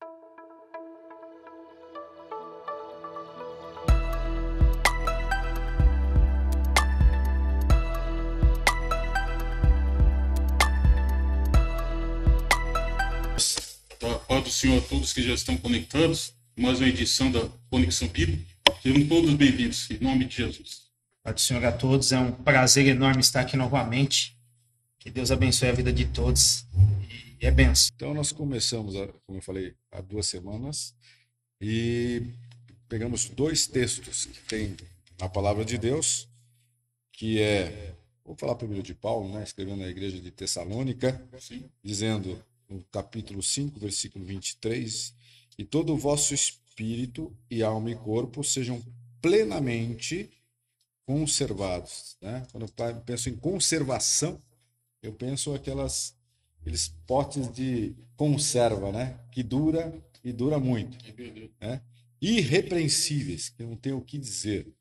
A paz do Senhor a todos que já estão conectados, mais uma edição da Conexão Bíblica. Sejam todos bem-vindos, em nome de Jesus. Paz do Senhor a todos, é um prazer enorme estar aqui novamente. Que Deus abençoe a vida de todos e é benção. Então nós começamos, como eu falei, há 2 semanas e pegamos 2 textos que tem na Palavra de Deus, que vou falar primeiro de Paulo, né, escrevendo na igreja de Tessalônica, Sim. dizendo no capítulo 5, versículo 23, e todo o vosso espírito e alma e corpo sejam plenamente conservados, né? Quando eu penso em conservação, eu penso aqueles potes de conserva, né? Que dura e dura muito, né? Irrepreensíveis, que não tem o que dizer,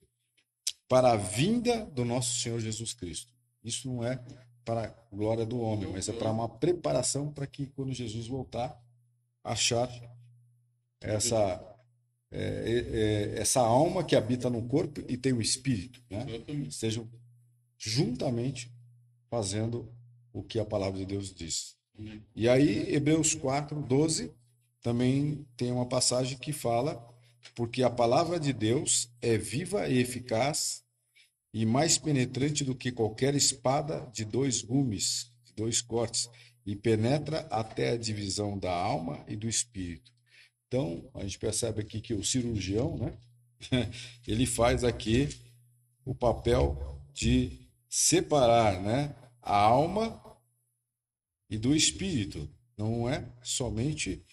para a vinda do nosso Senhor Jesus Cristo. Isso não é para a glória do homem, mas é para uma preparação para que quando Jesus voltar, achar essa alma que habita no corpo e tem o espírito, né? Estejam juntamente fazendo o que a palavra de Deus diz. E aí, Hebreus 4:12, também tem uma passagem que fala: porque a palavra de Deus é viva e eficaz e mais penetrante do que qualquer espada de 2 gumes, de 2 cortes, e penetra até a divisão da alma e do espírito. Então, a gente percebe aqui que o cirurgião, né, ele faz aqui o papel de separar, né, a alma e do espírito, não é somente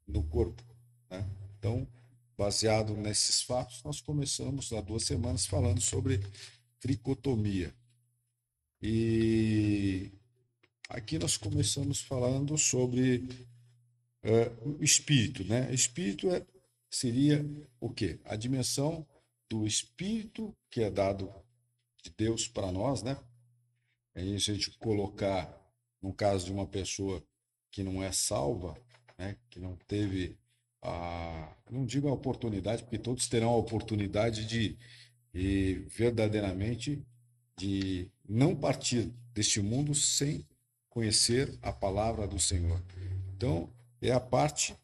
no corpo, né? Então, baseado nesses fatos, nós começamos há 2 semanas falando sobre tricotomia. E aqui nós começamos falando sobre o espírito, né? Espírito seria o quê? A dimensão do espírito que é dado de Deus para nós, né? Aí, se a gente colocar no caso de uma pessoa que não é salva, né? Que não teve não digo a oportunidade, porque todos terão a oportunidade de verdadeiramente de não partir deste mundo sem conhecer a palavra do Senhor. Então, é a parte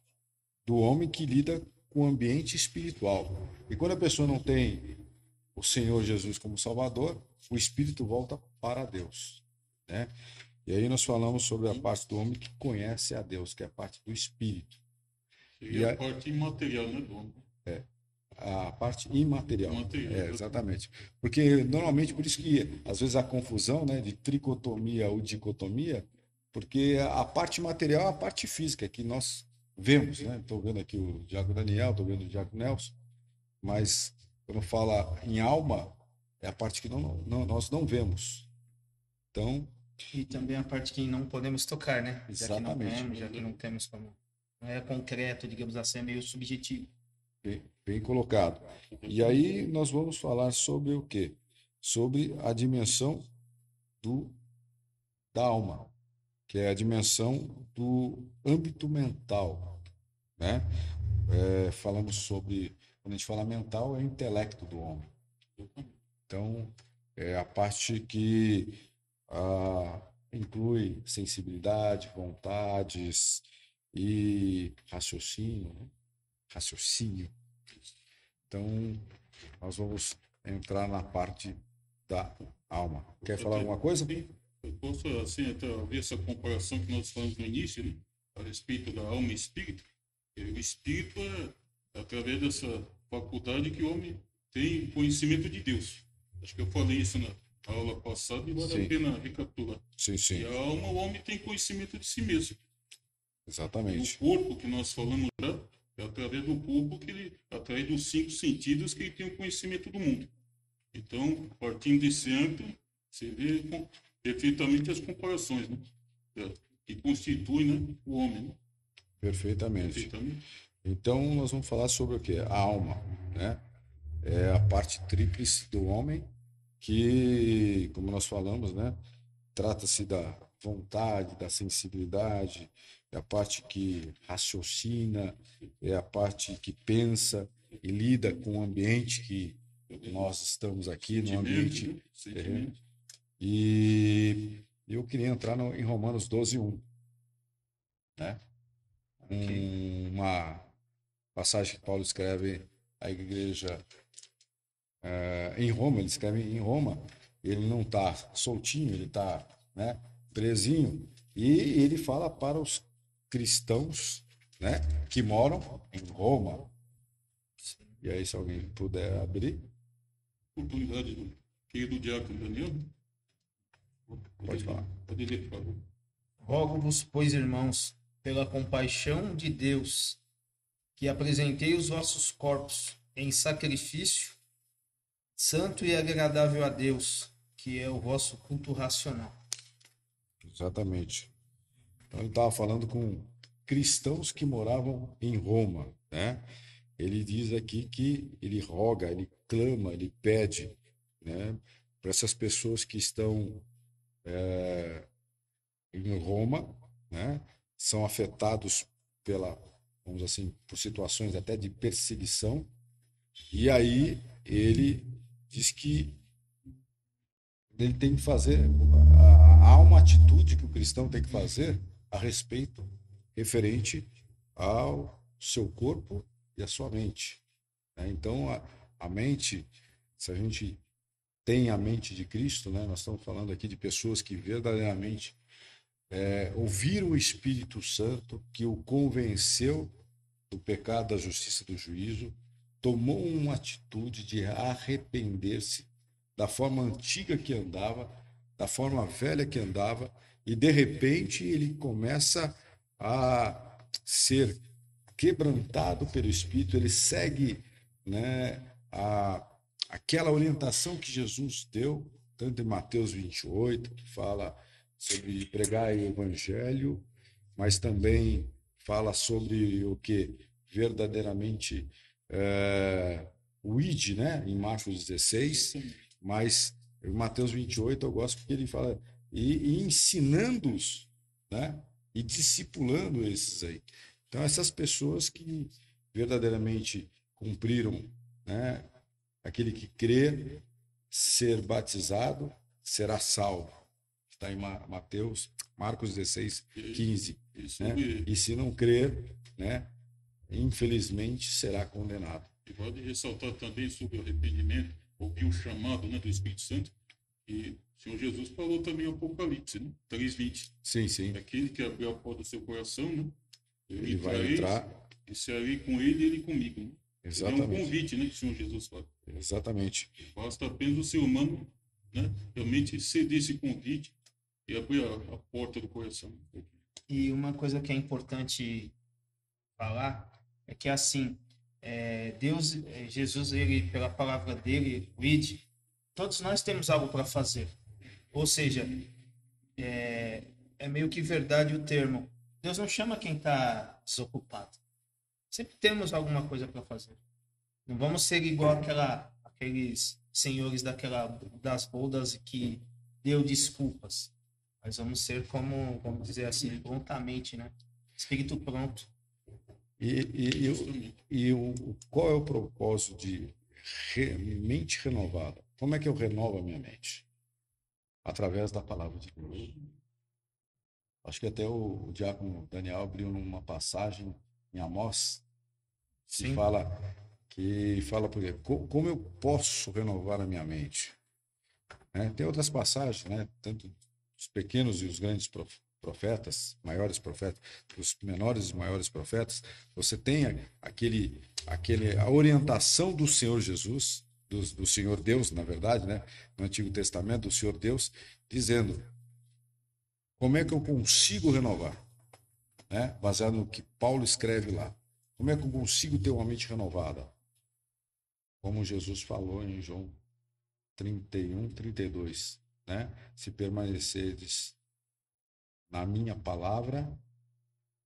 do homem que lida com o ambiente espiritual. E quando a pessoa não tem o Senhor Jesus como Salvador, o espírito volta para Deus, né? E aí nós falamos sobre a parte do homem que conhece a Deus, que é a parte do espírito. E a parte imaterial, né, do homem? A parte imaterial. Imaterial. Exatamente. Porque normalmente, por isso que às vezes a confusão, né, de tricotomia ou dicotomia, porque a parte material é a parte física que nós vemos, né? Estou vendo aqui o Diácono Daniel, estou vendo o Diácono Nelson, mas quando fala em alma, é a parte que nós não vemos. Então, E também a parte que não podemos tocar, né? Exatamente. Já que não temos como. Não é concreto, digamos assim, é meio subjetivo. bem colocado. E aí nós vamos falar sobre o quê? Sobre a dimensão da alma, que é a dimensão do âmbito mental, né? Falamos sobre, quando a gente fala mental, é o intelecto do homem. Então, é a parte que inclui sensibilidade, vontades e raciocínio, né? Raciocínio. Então, nós vamos entrar na parte da alma. Quer falar alguma coisa? Sim. Eu posso, assim, até ver essa comparação que nós falamos no início, né, a respeito da alma e espírito. E o espírito é através dessa faculdade que o homem tem conhecimento de Deus. Acho que eu falei isso na aula passada e vale a pena recapitular. Sim, sim. E a alma, o homem tem conhecimento de si mesmo. Exatamente. O corpo que nós falamos lá, é através do corpo através dos 5 sentidos que ele tem o conhecimento do mundo. Então, partindo desse âmbito, você vê perfeitamente as comparações, né? Que constituem, né, o homem. Né? Perfeitamente. Então, nós vamos falar sobre o quê? A alma, né? É a parte tríplice do homem que, como nós falamos, né, trata-se da vontade, da sensibilidade, é a parte que raciocina, é a parte que pensa e lida com o ambiente que nós estamos aqui, no ambiente terreno. E eu queria entrar em Romanos 12:1, né? Uma passagem que Paulo escreve à igreja em Roma. Ele escreve em Roma, ele não está soltinho, ele está, né, presinho, e ele fala para os cristãos, né, que moram em Roma. E aí, se alguém puder abrir. Oportunidade do querido diácono Daniel. Pode falar. Pode ler, por favor. Rogo-vos, pois, irmãos, pela compaixão de Deus, que apresentei os vossos corpos em sacrifício santo e agradável a Deus, que é o vosso culto racional. Exatamente. Então, ele estava falando com cristãos que moravam em Roma, né? Ele diz aqui que ele roga, ele clama, ele pede, né, para essas pessoas que estão em Roma, né, são afetados vamos dizer assim, por situações até de perseguição. E aí ele diz que ele tem que fazer, há uma atitude que o cristão tem que fazer a respeito, referente ao seu corpo e à sua mente, né? Então, a mente, se a gente tem a mente de Cristo, né, nós estamos falando aqui de pessoas que verdadeiramente ouviram o Espírito Santo, que o convenceu do pecado, da justiça, do juízo, tomou uma atitude de arrepender-se da forma antiga que andava, da forma velha que andava, e de repente ele começa a ser quebrantado pelo Espírito, ele segue, né, aquela orientação que Jesus deu, tanto em Mateus 28, que fala sobre pregar o Evangelho, mas também fala sobre o que verdadeiramente o id, né, em Marcos 16, mas em Mateus 28 eu gosto porque ele fala e ensinando-os, né, e discipulando esses aí. Então, essas pessoas que verdadeiramente cumpriram, né, aquele que crê, ser batizado, será salvo. Está em Marcos 16, 15. Né? E se não crer, né, infelizmente será condenado. E pode ressaltar também sobre o arrependimento, ouvir o chamado, né, do Espírito Santo, e o Senhor Jesus falou também em Apocalipse, né, 3:20. Sim, sim. Aquele que abriu a porta do seu coração, né, ele vai entrar. E serei com ele e ele comigo. Né? Exatamente. É um convite, né, que o Senhor Jesus fala. Exatamente. Basta apenas o ser humano, né, realmente ceder esse convite e abrir a porta do coração. E uma coisa que é importante falar é que, assim, Deus, Jesus, ele, pela palavra dele, o id, todos nós temos algo para fazer. Ou seja, é meio que verdade o termo. Deus não chama quem está desocupado. Sempre temos alguma coisa para fazer. Não vamos ser igual aqueles senhores das bodas que deu desculpas. Mas vamos ser como, vamos dizer assim, prontamente, né? Espírito pronto. Qual é o propósito de mente renovada? Como é que eu renovo a minha mente? Através da palavra de Deus. Acho que até o diácono Daniel abriu numa passagem em Amós, que fala por exemplo, como eu posso renovar a minha mente? Né? Tem outras passagens, né? Tanto os pequenos e os grandes profetas, maiores profetas, os menores e maiores profetas, você tem a orientação do Senhor Jesus, do Senhor Deus, na verdade, né? No Antigo Testamento, do Senhor Deus, dizendo como é que eu consigo renovar, né? Baseado no que Paulo escreve lá. Como é que eu consigo ter uma mente renovada? Como Jesus falou em João 31, 32, né? Se permaneceres na minha palavra,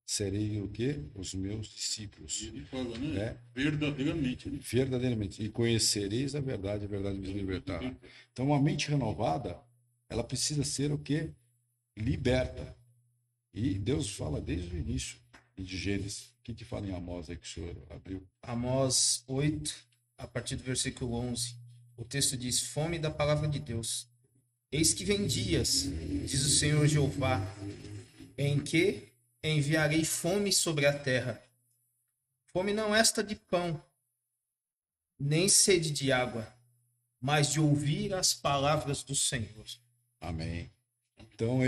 serei o quê? Os meus discípulos. Ele fala, né? Verdadeiramente. Né? Verdadeiramente. E conhecereis a verdade vos libertará. Então, uma mente renovada, ela precisa ser o quê? Liberta. E Deus fala desde o início de Gênesis. O que fala em Amós aí que o senhor abriu? Amós 8, a partir do versículo 11. O texto diz: fome da palavra de Deus. Eis que vem dias, diz o Senhor Jeová, em que enviarei fome sobre a terra. Fome não esta de pão, nem sede de água, mas de ouvir as palavras do Senhor. Amém. Então,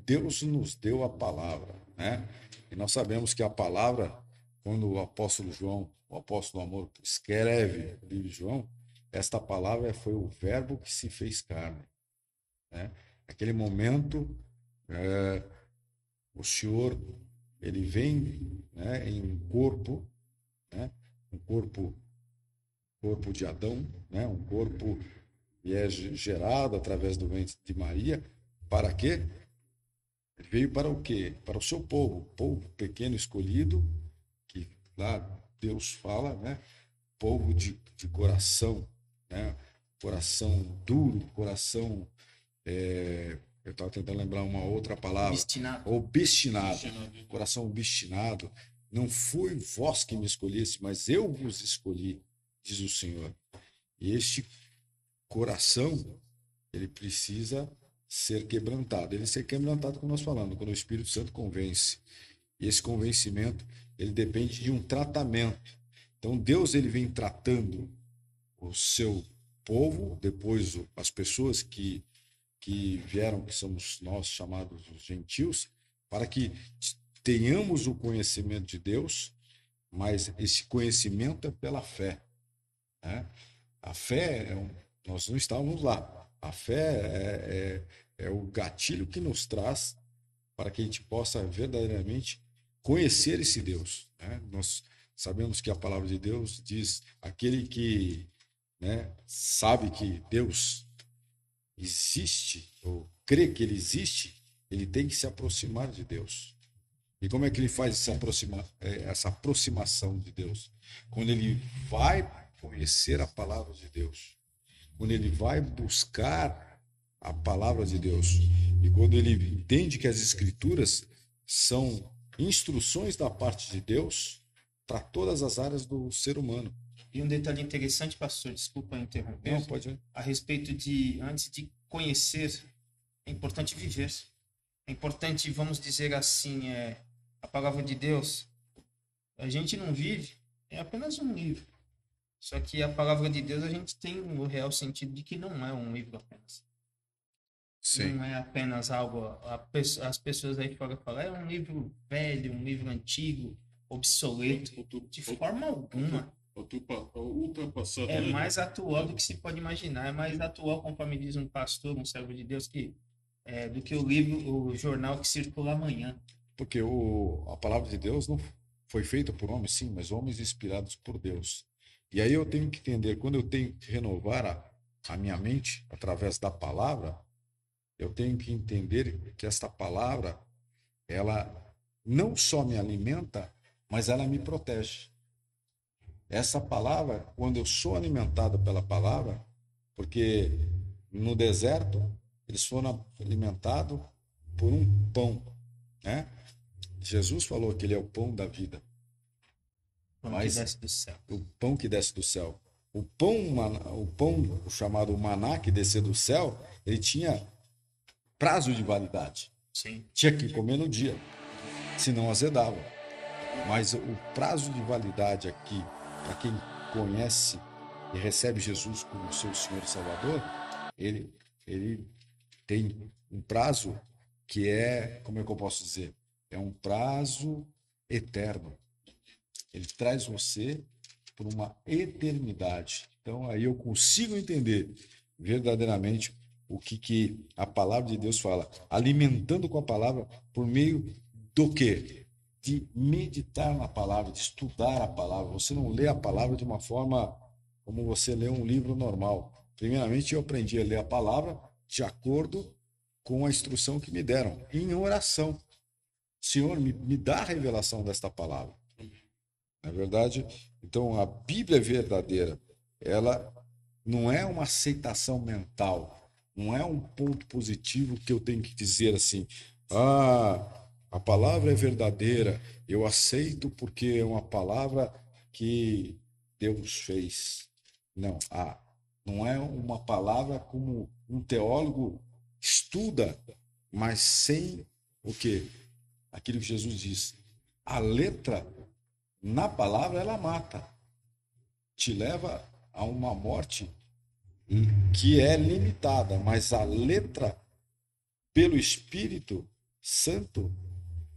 Deus nos deu a palavra, né? E nós sabemos que a palavra, quando o apóstolo João, o apóstolo do amor, escreve o livro de João, esta palavra foi o verbo que se fez carne, né? Naquele momento, o Senhor, ele vem, né, em um corpo, né? Um corpo de Adão, né? Um corpo que é gerado através do ventre de Maria. Para quê? Ele veio para o quê? Para o seu povo pequeno escolhido, que lá Deus fala, né? Povo de coração, né? Coração duro, coração, eu estava tentando lembrar uma outra palavra. Obstinado. Coração obstinado. Não fui vós que me escolhesse, mas eu vos escolhi, diz o Senhor. E este coração, ele precisa ser quebrantado. Ele ser quebrantado, como nós falamos, quando o Espírito Santo convence. E esse convencimento, ele depende de um tratamento. Então, Deus, ele vem tratando o seu povo, depois as pessoas que vieram, que somos nós chamados os gentios, para que tenhamos o conhecimento de Deus, mas esse conhecimento é pela fé, né? A fé, nós não estávamos lá. A fé é o gatilho que nos traz para que a gente possa verdadeiramente conhecer esse Deus, né? Nós sabemos que a palavra de Deus diz: aquele que, né, sabe que Deus existe, ou crê que ele existe, ele tem que se aproximar de Deus. E como é que ele faz essa aproximação de Deus? Quando ele vai conhecer a palavra de Deus, quando ele vai buscar a palavra de Deus, e quando ele entende que as Escrituras são instruções da parte de Deus para todas as áreas do ser humano. E um detalhe interessante, pastor, desculpa interromper. Não, pode ir. A respeito antes de conhecer, é importante viver. É importante, vamos dizer assim, a palavra de Deus, a gente não vive, é apenas um livro. Só que a palavra de Deus, a gente tem o real sentido de que não é um livro apenas. Sim. Não é apenas algo... As pessoas aí fora falam, é um livro velho, um livro antigo, obsoleto, de forma alguma. Ultrapassado. É mais atual do que se pode imaginar. É mais atual, conforme diz um pastor, um servo de Deus, do que o jornal que circula amanhã. Porque a palavra de Deus não foi feita por homens, sim, mas homens inspirados por Deus. E aí eu tenho que entender, quando eu tenho que renovar a minha mente através da palavra, eu tenho que entender que esta palavra, ela não só me alimenta, mas ela me protege. Essa palavra, quando eu sou alimentado pela palavra, porque no deserto eles foram alimentados por um pão, né? Jesus falou que ele é o pão da vida. O pão que desce do céu. O pão que desce do céu. O pão, o chamado maná que desceu do céu, ele tinha prazo de validade. Sim. Tinha que comer no dia, senão azedava. Mas o prazo de validade aqui, para quem conhece e recebe Jesus como seu Senhor e Salvador, ele tem um prazo que como é que eu posso dizer? É um prazo eterno. Ele traz você por uma eternidade. Então, aí eu consigo entender verdadeiramente o que a palavra de Deus fala. Alimentando com a palavra por meio do quê? De meditar na palavra, de estudar a palavra. Você não lê a palavra de uma forma como você lê um livro normal. Primeiramente, eu aprendi a ler a palavra de acordo com a instrução que me deram, em oração. Senhor, me dá a revelação desta palavra. Não é verdade? Então, a Bíblia verdadeira, ela não é uma aceitação mental, não é um ponto positivo que eu tenho que dizer assim, a palavra é verdadeira, eu aceito porque é uma palavra que Deus fez. Não, não é uma palavra como um teólogo estuda, mas sem o quê? Aquilo que Jesus diz. A letra na palavra ela mata, te leva a uma morte que é limitada, mas a letra pelo Espírito Santo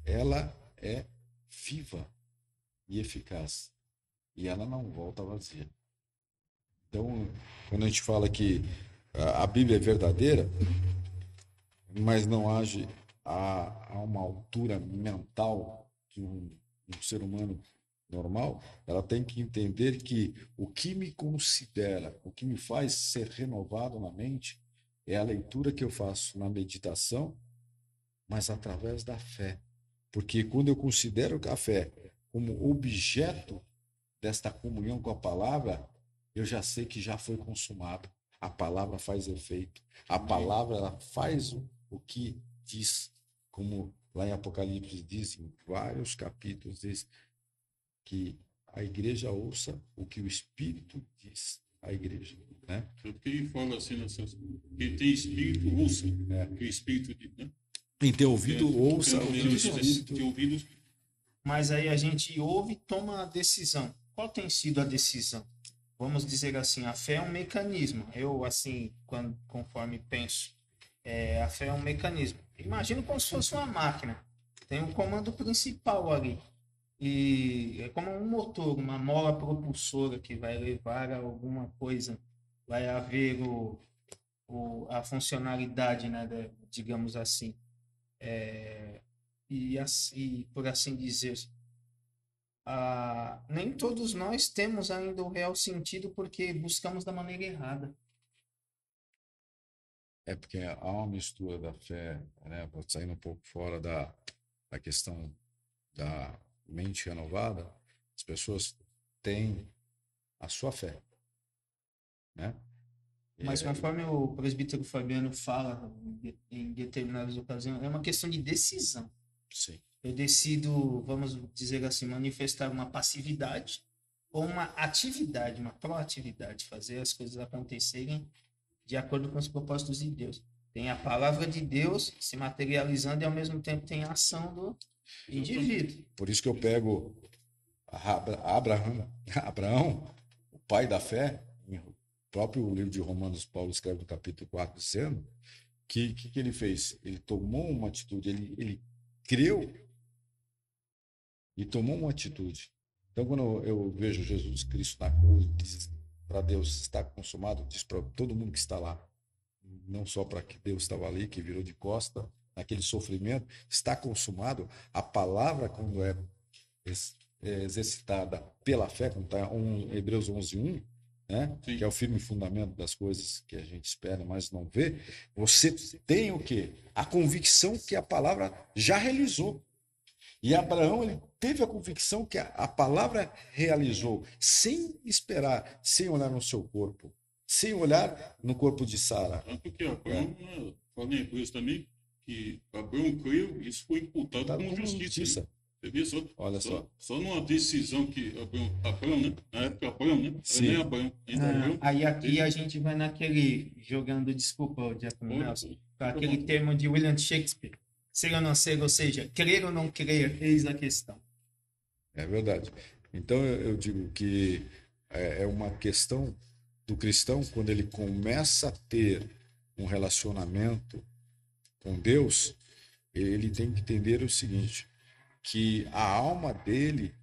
ela é viva e eficaz e ela não volta vazia. Então, quando a gente fala que a Bíblia é verdadeira, mas não age a uma altura mental que um ser humano normal, ela tem que entender que o que me considera, o que me faz ser renovado na mente, é a leitura que eu faço na meditação, mas através da fé. Porque quando eu considero a fé como objeto desta comunhão com a palavra, eu já sei que já foi consumado. A palavra faz efeito. A palavra ela faz o que diz, como lá em Apocalipse diz, em vários capítulos, diz que a igreja ouça o que o Espírito diz à igreja. Né? Porque ele fala assim, quem tem espírito, ouça o que o Espírito diz. Né? Quem tem ouvido, ouça o que o Espírito diz. Mas aí a gente ouve e toma a decisão. Qual tem sido a decisão? Vamos dizer assim, a fé é um mecanismo. Eu, assim, conforme penso, a fé é um mecanismo. Imagino como se fosse uma máquina. Tem um comando principal ali. E é como um motor, uma mola propulsora que vai levar a alguma coisa. Vai haver a funcionalidade, né, digamos assim. E por assim dizer, nem todos nós temos ainda o real sentido porque buscamos da maneira errada. É porque há uma mistura da fé, né, saindo um pouco fora da questão da mente renovada, as pessoas têm a sua fé, né? Mas conforme o presbítero Fabiano fala em determinadas ocasiões, é uma questão de decisão. Sim. Eu decido, vamos dizer assim, manifestar uma passividade ou uma atividade, uma proatividade, fazer as coisas acontecerem de acordo com os propósitos de Deus. Tem a palavra de Deus se materializando e ao mesmo tempo tem a ação do indivíduo. Por isso que eu pego Abraão, o pai da fé, o próprio livro de Romanos, Paulo escreve no capítulo 4, dizendo que ele fez? Ele tomou uma atitude, ele creu e tomou uma atitude. Então, quando eu vejo Jesus Cristo na cruz, diz para Deus, está consumado, diz para todo mundo que está lá, não só para que Deus estava ali, que virou de costa, naquele sofrimento, está consumado. A palavra, quando é exercitada pela fé, como está em Hebreus 11:1, né? Que é o firme fundamento das coisas que a gente espera, mas não vê, você tem o quê? A convicção que a palavra já realizou. E Abraão ele teve a convicção que a palavra realizou, sem esperar, sem olhar no seu corpo, sem olhar no corpo de Sara. Tanto que Abraão, fala em Hebreus também, que Abraão creu, isso foi imputado como justiça. Você vê só? Olha só. Só numa decisão que Abraão, né? Na época Abraão, né? Sim. Nem Abraão. Aí aqui a gente vai naquele, jogando, desculpa, Diácono Nelson, aquele termo de William Shakespeare. Ser ou não ser, ou seja, crer ou não crer, eis a questão. É verdade. Então eu digo que é uma questão do cristão, quando ele começa a ter um relacionamento com Deus, ele tem que entender o seguinte, que a alma dele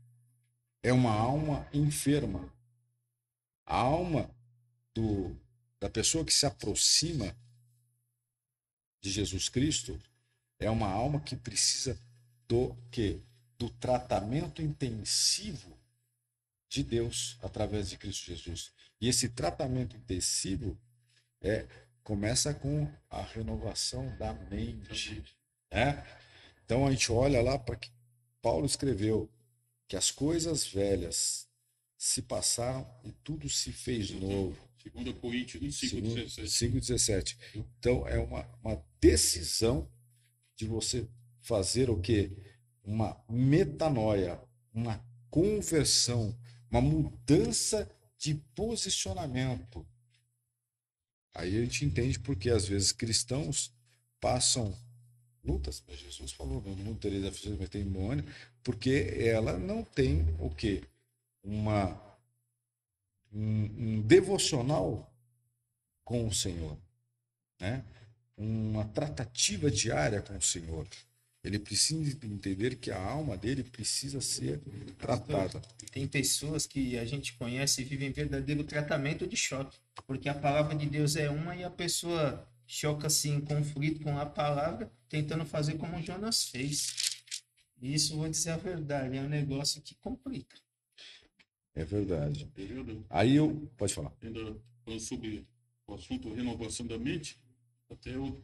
é uma alma enferma. A alma da pessoa que se aproxima de Jesus Cristo é uma alma que precisa do quê? Do tratamento intensivo de Deus através de Cristo Jesus. E esse tratamento intensivo começa com a renovação da mente. Né? Então a gente olha lá para que Paulo escreveu que as coisas velhas se passaram e tudo se fez novo. 2 Coríntios 5:17. 5:17. Então é uma decisão de você fazer o quê? Uma metanoia, uma conversão, uma mudança de posicionamento. Aí a gente entende porque às vezes cristãos passam lutas, mas Jesus falou, não tereis aflições, mas tem demônio, porque ela não tem o quê? Um devocional com o Senhor, né? Uma tratativa diária com o Senhor. Ele precisa entender que a alma dele precisa ser tratada. Tem pessoas que a gente conhece e vivem verdadeiro tratamento de choque, porque a palavra de Deus é uma e a pessoa choca-se em conflito com a palavra, tentando fazer como Jonas fez. E isso, vou dizer a verdade, é um negócio que complica. É verdade. Aí eu... Pode falar. Ainda falando sobre o assunto renovação da mente, até o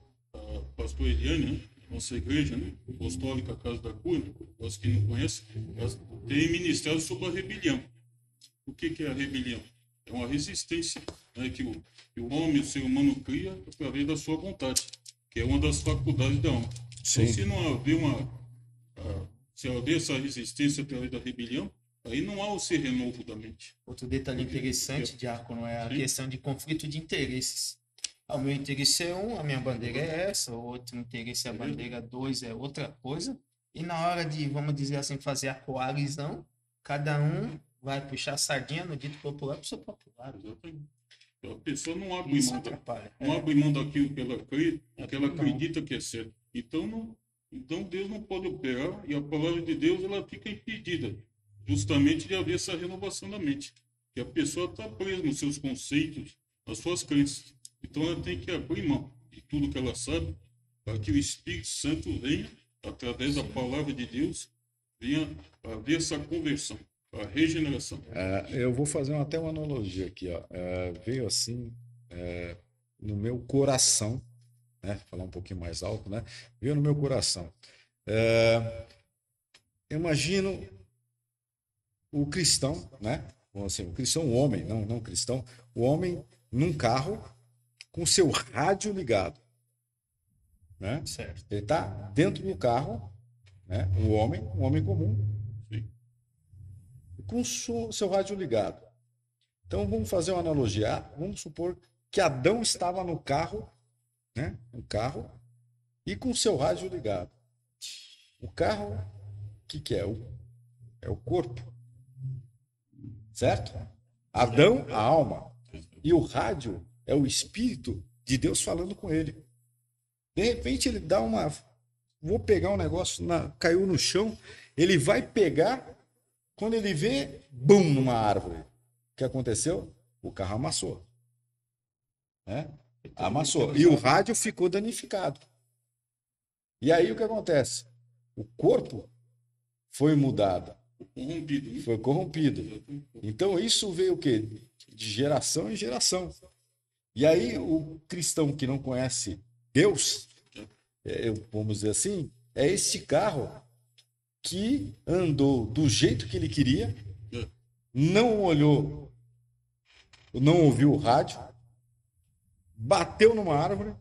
pastor Eliane, né? Nossa igreja, né? Apostólica Casa da Cura, os que não conhecem, tem ministério sobre a rebelião. O que é a rebelião? É uma resistência, né, que o homem, o ser humano cria através da sua vontade, que é uma das faculdades da alma. Sim. Então, se não haver se haver essa resistência através da rebelião, aí não há o ser renovo da mente. Outro detalhe interessante, Diácono, é a questão de conflito de interesses. O meu interesse é um, a minha bandeira é essa, o outro interesse é a bandeira 2 é outra coisa. E na hora de, vamos dizer assim, fazer a coalizão, cada um vai puxar a sardinha no dito popular para o seu popular. Exatamente. A pessoa não abre Isso mão, atrapalha. não abre mão daquilo que ela crê, que ela acredita que é certo. Então Deus não pode operar e a palavra de Deus ela fica impedida, justamente de haver essa renovação da mente. Que a pessoa está presa nos seus conceitos, nas suas crenças. Então ela tem que abrir mão de tudo que ela sabe, para que o Espírito Santo venha, através da palavra de Deus, venha a ver essa conversão, a regeneração. Eu vou fazer até uma analogia aqui. Ó. Veio assim no meu coração, né? Falar um pouquinho mais alto, né? Veio no meu coração. Imagino o cristão, né? Assim, o cristão, o homem, não cristão, o homem num carro com seu rádio ligado, né? Certo. Ele está dentro do carro, né? Um homem comum, Sim. com o seu rádio ligado. Então vamos fazer uma analogia. Vamos supor que Adão estava no carro, né? No carro e com o seu rádio ligado. O carro, o que é? É o corpo, certo? Adão, a alma, e o rádio é o Espírito de Deus falando com ele. De repente ele dá uma... Vou pegar um negócio, caiu no chão, ele vai pegar, quando ele vê, bum, numa árvore. O que aconteceu? O carro amassou. Né? Amassou. E o rádio ficou danificado. E aí o que acontece? O corpo foi mudado. Foi corrompido. Então isso veio o quê? De geração em geração. E aí o cristão que não conhece Deus, vamos dizer assim, é esse carro que andou do jeito que ele queria, não olhou, não ouviu o rádio, bateu numa árvore,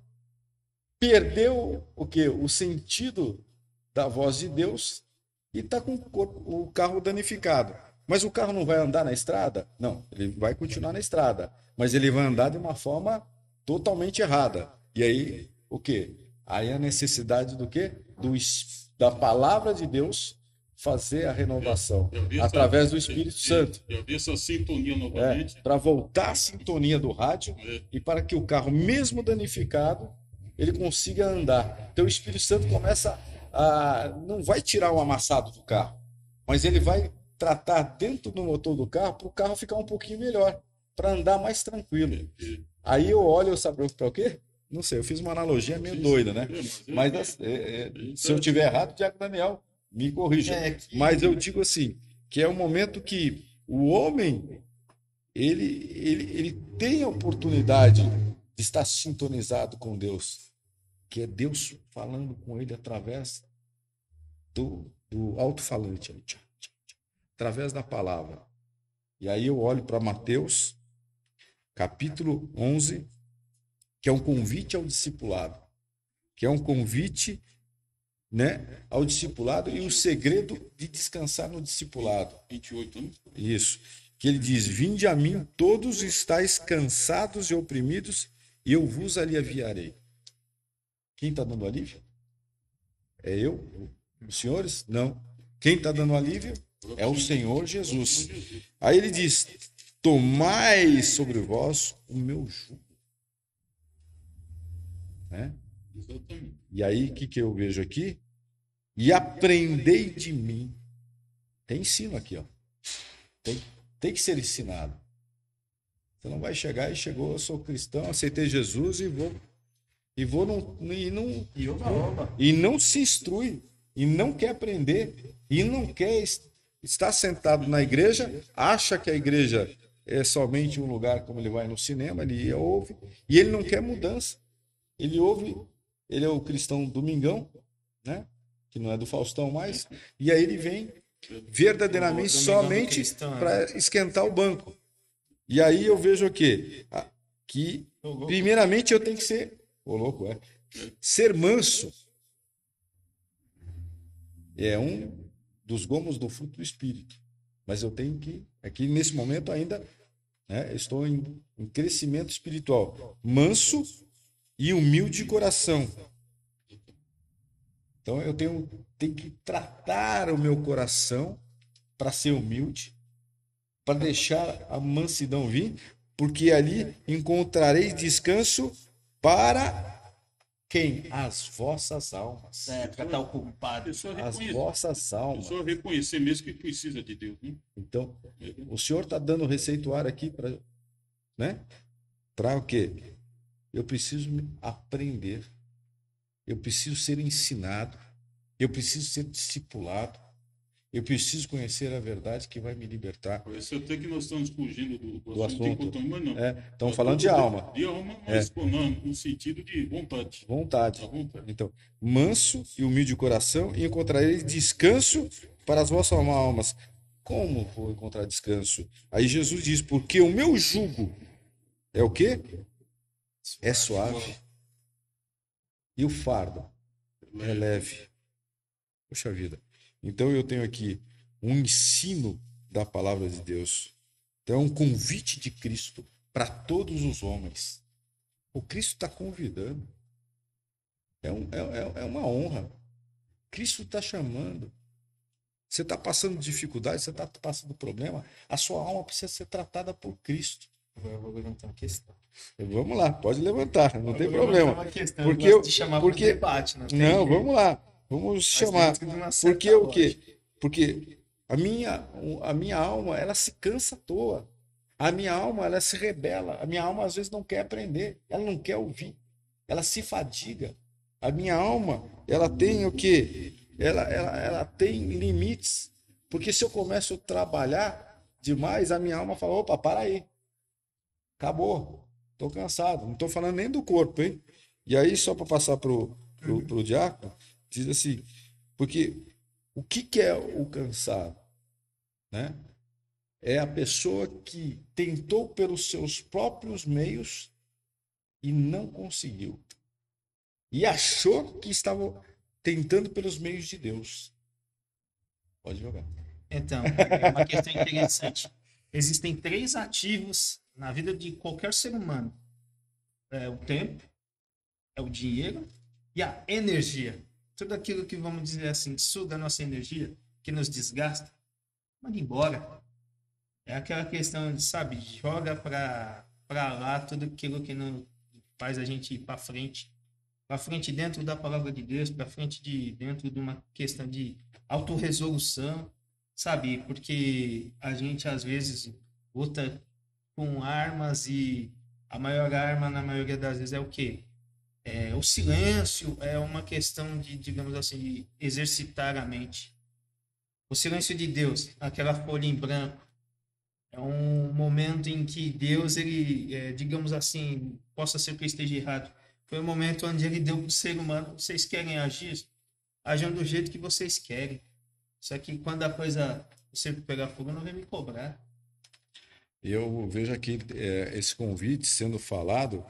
perdeu o quê? O sentido da voz de Deus e está com o carro danificado. Mas o carro não vai andar na estrada? Não, ele vai continuar na estrada, mas ele vai andar de uma forma totalmente errada. E aí, o quê? Aí a necessidade do quê? Da palavra de Deus fazer a renovação através do Espírito Santo. E haver essa sintonia novamente. Para voltar à sintonia do rádio e para que o carro, mesmo danificado, ele consiga andar. Então o Espírito Santo começa não vai tirar o amassado do carro, mas ele vai tratar dentro do motor do carro para o carro ficar um pouquinho melhor, para andar mais tranquilo. Aí eu olho, sabe para o quê? Não sei, eu fiz uma analogia meio doida, né? Mas se eu tiver errado, Tiago Daniel, me corrija. Mas eu digo assim, que é o momento que o homem, ele tem a oportunidade de estar sintonizado com Deus, que é Deus falando com ele através do alto-falante, através da palavra. E aí eu olho para Mateus, capítulo 11, que é um convite ao discipulado, que é um convite né, ao discipulado e o segredo de descansar no discipulado. 28, né? Isso. Que ele diz: Vinde a mim, todos estáis cansados e oprimidos, e eu vos aliviarei. Quem está dando alívio? É eu? Os senhores? Não. Quem está dando alívio? É o Senhor Jesus. Aí ele diz: Tomai sobre vós o meu jugo. Né? Exatamente. E aí, o que eu vejo aqui? E aprendei de mim. Tem ensino aqui, ó. Tem que ser ensinado. Você não vai chegar e chegou, eu sou cristão, aceitei Jesus e não se instrui, e não quer aprender, e não quer estar sentado na igreja, acha que a igreja é somente um lugar como ele vai no cinema, ele ouve, e ele não quer mudança. Ele ouve, ele é o cristão domingão, né? Que não é do Faustão mais, e aí ele vem verdadeiramente somente para esquentar o banco. E aí eu vejo o quê? Que primeiramente eu tenho que ser, ser manso. É um dos gomos do fruto do Espírito. Mas eu tenho que, aqui nesse momento ainda, né, estou em crescimento espiritual. Manso e humilde de coração. Então eu tenho que tratar o meu coração para ser humilde, para deixar a mansidão vir, porque ali encontrareis descanso para quem? As vossas almas. Para estar ocupado. As vossas almas. Só reconhecer mesmo que precisa de Deus. Né? Então, o Senhor está dando receituário aqui para, né? Para o quê? Eu preciso aprender. Eu preciso ser ensinado. Eu preciso ser discipulado. Eu preciso conhecer a verdade que vai me libertar. Parece até que nós estamos fugindo do assunto. Mas não. Estamos falando de alma. De alma, mas não, no sentido de vontade. Vontade. Então, manso e humilde de coração, e encontrareis descanso para as vossas almas. Como vou encontrar descanso? Aí Jesus diz: porque o meu jugo é o quê? É suave. E o fardo é leve. Poxa vida. Então eu tenho aqui um ensino da palavra de Deus. Então é um convite de Cristo para todos os homens. O Cristo está convidando. É uma honra. Cristo está chamando. Você está passando dificuldade, você está passando problema, a sua alma precisa ser tratada por Cristo. Eu vou levantar uma questão. Vamos lá, pode levantar, não tem problema. Porque debate, não, vamos lá. Vamos chamar. Porque o quê? Porque a minha alma, ela se cansa à toa. A minha alma, ela se rebela. A minha alma, às vezes, não quer aprender. Ela não quer ouvir. Ela se fadiga. A minha alma, ela tem o quê? Ela tem limites. Porque se eu começo a trabalhar demais, a minha alma fala: opa, para aí. Acabou. Estou cansado. Não estou falando nem do corpo, hein? E aí, só para passar pro diácono, diz assim, porque o que é o cansado? Né? É a pessoa que tentou pelos seus próprios meios e não conseguiu. E achou que estava tentando pelos meios de Deus. Pode jogar. Então, é uma questão interessante. Existem 3 ativos na vida de qualquer ser humano. É o tempo, é o dinheiro e a energia. Tudo aquilo que, vamos dizer assim, suga a nossa energia, que nos desgasta, manda embora. É aquela questão de, sabe, joga para lá tudo aquilo que não faz a gente ir para frente dentro da palavra de Deus, para frente dentro de uma questão de autorresolução, sabe? Porque a gente às vezes luta com armas e a maior arma na maioria das vezes é o quê? O silêncio é uma questão de, digamos assim, de exercitar a mente. O silêncio de Deus, aquela folha em branco, é um momento em que Deus, ele, digamos assim, possa ser que eu esteja errado, foi um momento onde ele deu para o ser humano: vocês querem agir? Ajam do jeito que vocês querem. Só que quando a coisa, o circo pegar fogo, não vem me cobrar. Eu vejo aqui esse convite sendo falado,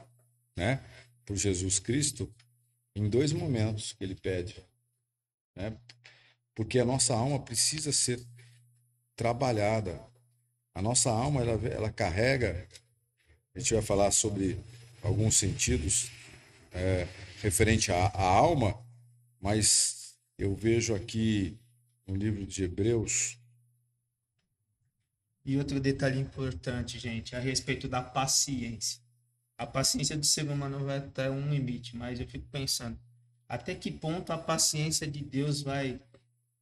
né, por Jesus Cristo em 2 momentos que ele pede. né? Porque a nossa alma precisa ser trabalhada. A nossa alma, ela carrega, a gente vai falar sobre alguns sentidos referente à alma, mas eu vejo aqui no livro de Hebreus. E outro detalhe importante, gente, a respeito da paciência. A paciência do ser humano vai até um limite, mas eu fico pensando, até que ponto a paciência de Deus vai,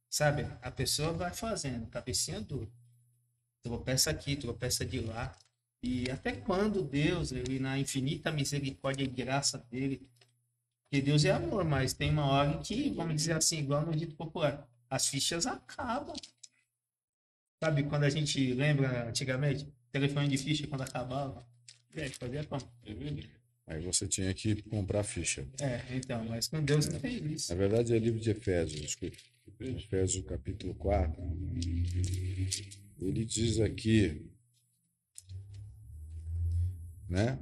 sabe? A pessoa vai fazendo, cabecinha dura. Tropeça aqui, tropeça de lá. E até quando Deus, ele na infinita misericórdia e graça dele, porque Deus é amor, mas tem uma hora em que, vamos dizer assim, igual no dito popular, as fichas acabam. Sabe quando a gente lembra antigamente, telefone de ficha quando acabava? Fazia como? Aí você tinha que comprar ficha. Então, mas com Deus não tem isso. Na verdade é livro de Efésios, desculpa. Efésios capítulo 4. Ele diz aqui, né?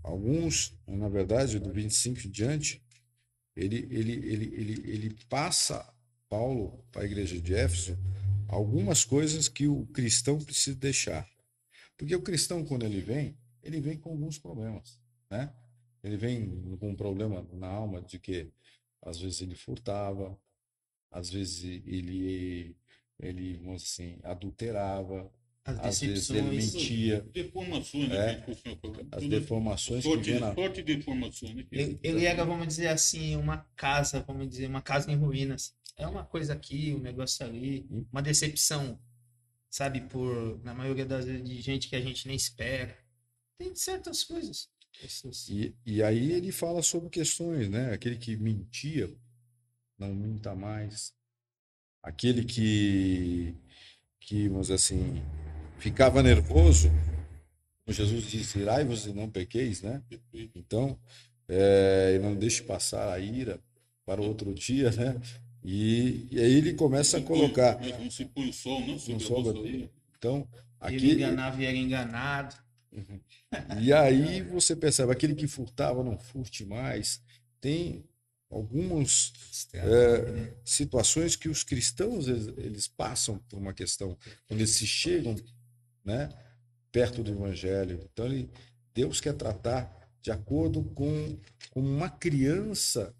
Alguns, na verdade, do 25 em diante, ele passa, Paulo, para a igreja de Éfeso, algumas coisas que o cristão precisa deixar. Porque o cristão, quando ele vem com alguns problemas, né? Ele vem com um problema na alma de que, às vezes, ele furtava, às vezes, ele vamos assim, adulterava, às vezes ele mentia. Deformações, né? As deformações que vêm na... Forte deformações, né? Ele era, vamos dizer assim, uma casa em ruínas. É uma coisa aqui, um negócio ali, uma decepção, sabe, na maioria das vezes, de gente que a gente nem espera. Tem certas coisas. E aí ele fala sobre questões, né? Aquele que mentia, não minta mais. Aquele que vamos dizer assim, ficava nervoso, como Jesus disse, irai-vos e não pequeis, né? Então, não deixe passar a ira para outro dia, né? E aí ele começa a colocar... Não se põe o sol, não sobre Então, aqui... Ele enganava e era enganado. E aí você percebe, aquele que furtava não furte mais. Tem algumas situações que os cristãos eles passam por uma questão, quando eles se chegam, né, perto do evangelho. Então, Deus quer tratar de acordo com uma criança,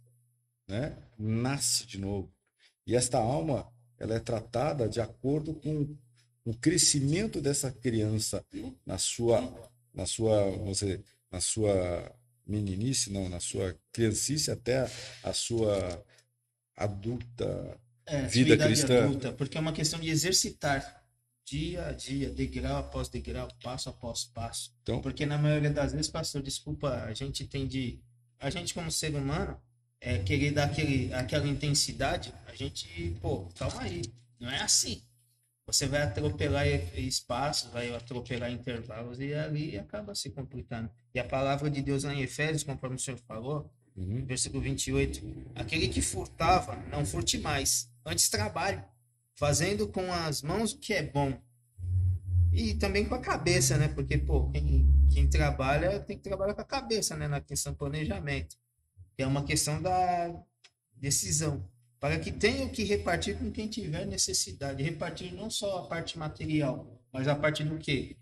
né, nasce de novo. E esta alma, ela é tratada de acordo com o crescimento dessa criança na sua meninice, não, na sua criancice até a sua vida cristã. Adulta, porque é uma questão de exercitar dia a dia, degrau após degrau, passo após passo. Então, porque na maioria das vezes, pastor, desculpa, a gente como ser humano, querer dar aquela intensidade, a gente, calma aí, não é assim. Você vai atropelar espaços, vai atropelar intervalos e ali acaba se complicando. E a palavra de Deus lá em Efésios, conforme o senhor falou, versículo 28, aquele que furtava, não furte mais, antes trabalhe, fazendo com as mãos o que é bom. E também com a cabeça, né? Porque, quem trabalha tem que trabalhar com a cabeça, né? Na questão do planejamento. Que é uma questão da decisão. Para que tenha o que repartir com quem tiver necessidade. Repartir não só a parte material, mas a parte do quê?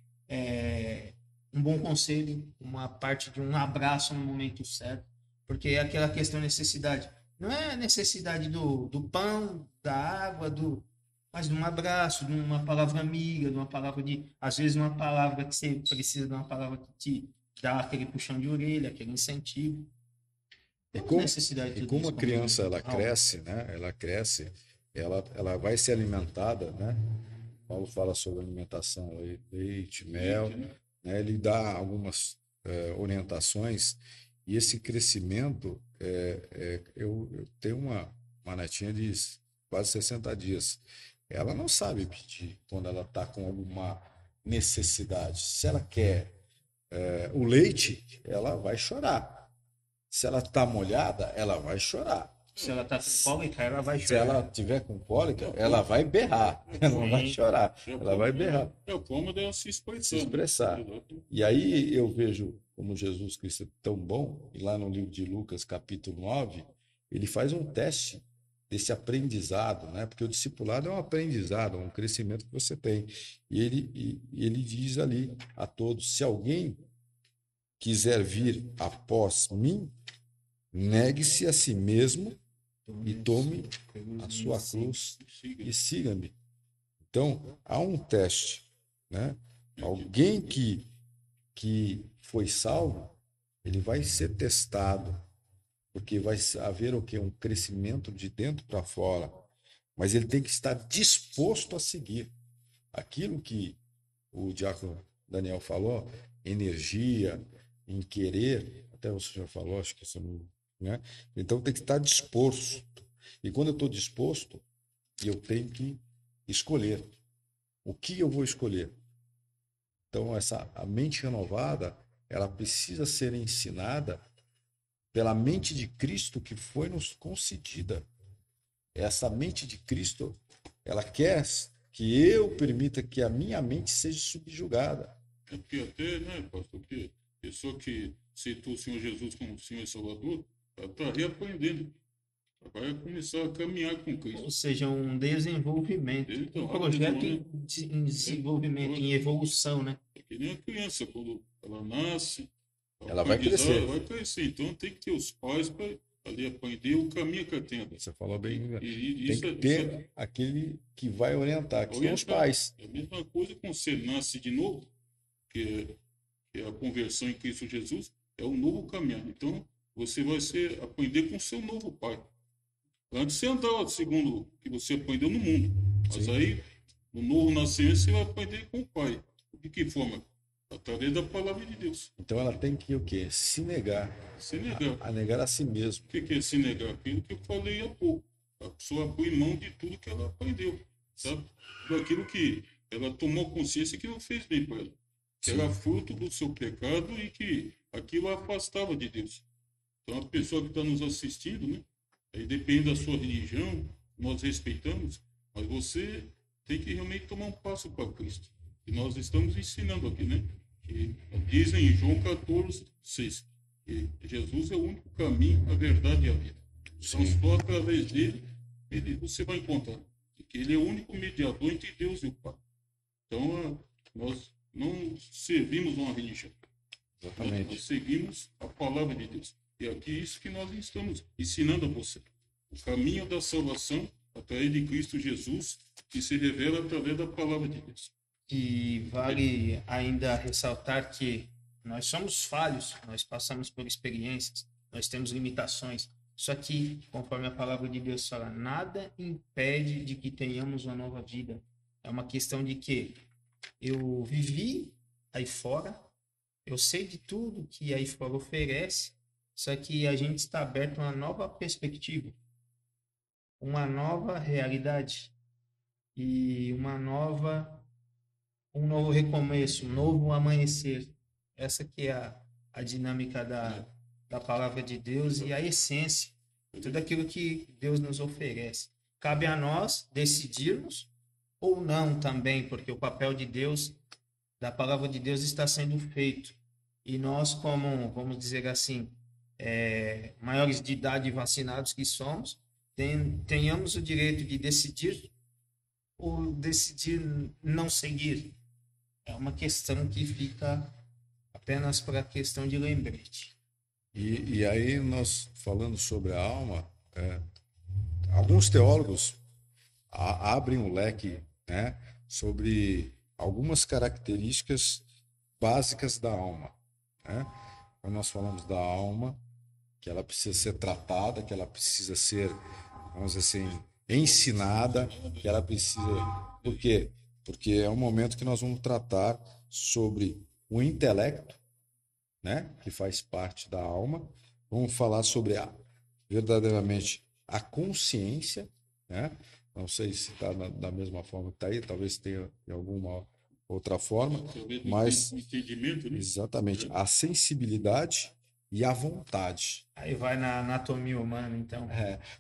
Um bom conselho, uma parte de um abraço no momento certo. Porque é aquela questão de necessidade. Não é a necessidade do pão, da água, mas de um abraço, de uma palavra amiga, de uma palavra às vezes uma palavra que você precisa de uma palavra que te dá aquele puxão de orelha, aquele incentivo. E como a criança ela cresce, né? Ela vai ser alimentada, né? Paulo fala sobre alimentação, leite, mel, né? Ele dá algumas orientações e esse crescimento, eu tenho uma netinha de quase 60 dias. Ela não sabe pedir quando ela está com alguma necessidade. Se ela quer o leite, ela vai chorar. Se ela está molhada, ela vai chorar. Se ela está com cólica, ela vai chorar. Se ela tiver com cólica, ela vai berrar. Ela não vai chorar, ela vai berrar. É o cômodo dela se expressar. E aí eu vejo como Jesus Cristo é tão bom, e lá no livro de Lucas, capítulo 9, ele faz um teste desse aprendizado, né? Porque o discipulado é um aprendizado, um crescimento que você tem. E ele diz ali a todos: se alguém quiser vir após mim, negue-se a si mesmo e tome a sua cruz e siga-me. Então, há um teste, né? Alguém que foi salvo, ele vai ser testado, porque vai haver o quê? Um crescimento de dentro para fora. Mas ele tem que estar disposto a seguir aquilo que o diácono Daniel falou, energia, em querer, até o senhor falou, acho que isso não, né? Então tem que estar disposto. E quando eu estou disposto, eu tenho que escolher. O que eu vou escolher? Então a mente renovada, ela precisa ser ensinada pela mente de Cristo que foi nos concedida. Essa mente de Cristo, ela quer que eu permita que a minha mente seja subjugada. É porque até, né, pastor, que a pessoa que aceitou o Senhor Jesus como Senhor e Salvador, ela está reaprendendo. Ela vai começar a caminhar com Cristo. Ou seja, um desenvolvimento, Então, um projeto né? em desenvolvimento, em evolução, né? É que nem a criança, quando ela nasce, Ela vai crescer. ela vai crescer. Então tem que ter os pais para ali aprender o caminho que ela tem. Você falou bem. E Tem que ter aquele que vai orientar, que são os pais. É a mesma coisa quando você nasce de novo, que é a conversão em Cristo Jesus, é um novo caminho. Então você vai aprender com o seu novo pai. Antes você andava segundo o que você aprendeu no mundo. Mas Sim. aí, no novo nascimento, você vai aprender com o pai. De que forma? Através da palavra de Deus. Então ela tem que o quê? Se negar. Se negar. A negar a si mesmo. O que é se negar? Aquilo que eu falei há pouco. A pessoa abrir mão de tudo que ela aprendeu. Sabe? Daquilo que ela tomou consciência que não fez bem para ela. Que era fruto do seu pecado e que aquilo a afastava de Deus. Então a pessoa que está nos assistindo, né? Aí depende da sua religião, nós respeitamos, mas você tem que realmente tomar um passo para Cristo. E nós estamos ensinando aqui, né? Que dizem em João 14:6, que Jesus é o único caminho, a verdade e a vida. Então, só através dele, você vai encontrar. Que ele é o único mediador entre Deus e o Pai. Então, nós não servimos uma religião. Exatamente. Nós seguimos a palavra de Deus. E aqui é isso que nós estamos ensinando a você. O caminho da salvação através de Cristo Jesus, que se revela através da palavra de Deus. E vale ainda ressaltar que nós somos falhos, nós passamos por experiências, nós temos limitações. Só que, conforme a palavra de Deus fala, nada impede de que tenhamos uma nova vida. É uma questão de que eu vivi aí fora, eu sei de tudo que aí fora oferece, só que a gente está aberto a uma nova perspectiva, uma nova realidade e um novo recomeço, um novo amanhecer. Essa que é a dinâmica da palavra de Deus e a essência, tudo aquilo que Deus nos oferece. Cabe a nós decidirmos ou não também, porque o papel de Deus, da palavra de Deus está sendo feito. E nós, como, vamos dizer assim, maiores de idade e vacinados que somos, tenhamos o direito de decidir ou decidir não seguir. É uma questão que fica apenas para a questão de lembrete. E aí nós falando sobre a alma, alguns teólogos abrem um leque, né, sobre algumas características básicas da alma, né? Quando nós falamos da alma, que ela precisa ser tratada, que ela precisa ser, vamos dizer assim, ensinada, que ela precisa... Por quê? Porque é um momento que nós vamos tratar sobre o intelecto, né, que faz parte da alma. Vamos falar sobre verdadeiramente a consciência, né? Não sei se está da mesma forma que está aí, talvez tenha de alguma outra forma, mas entendimento, né? Exatamente, a sensibilidade e a vontade. Aí vai na anatomia humana, então.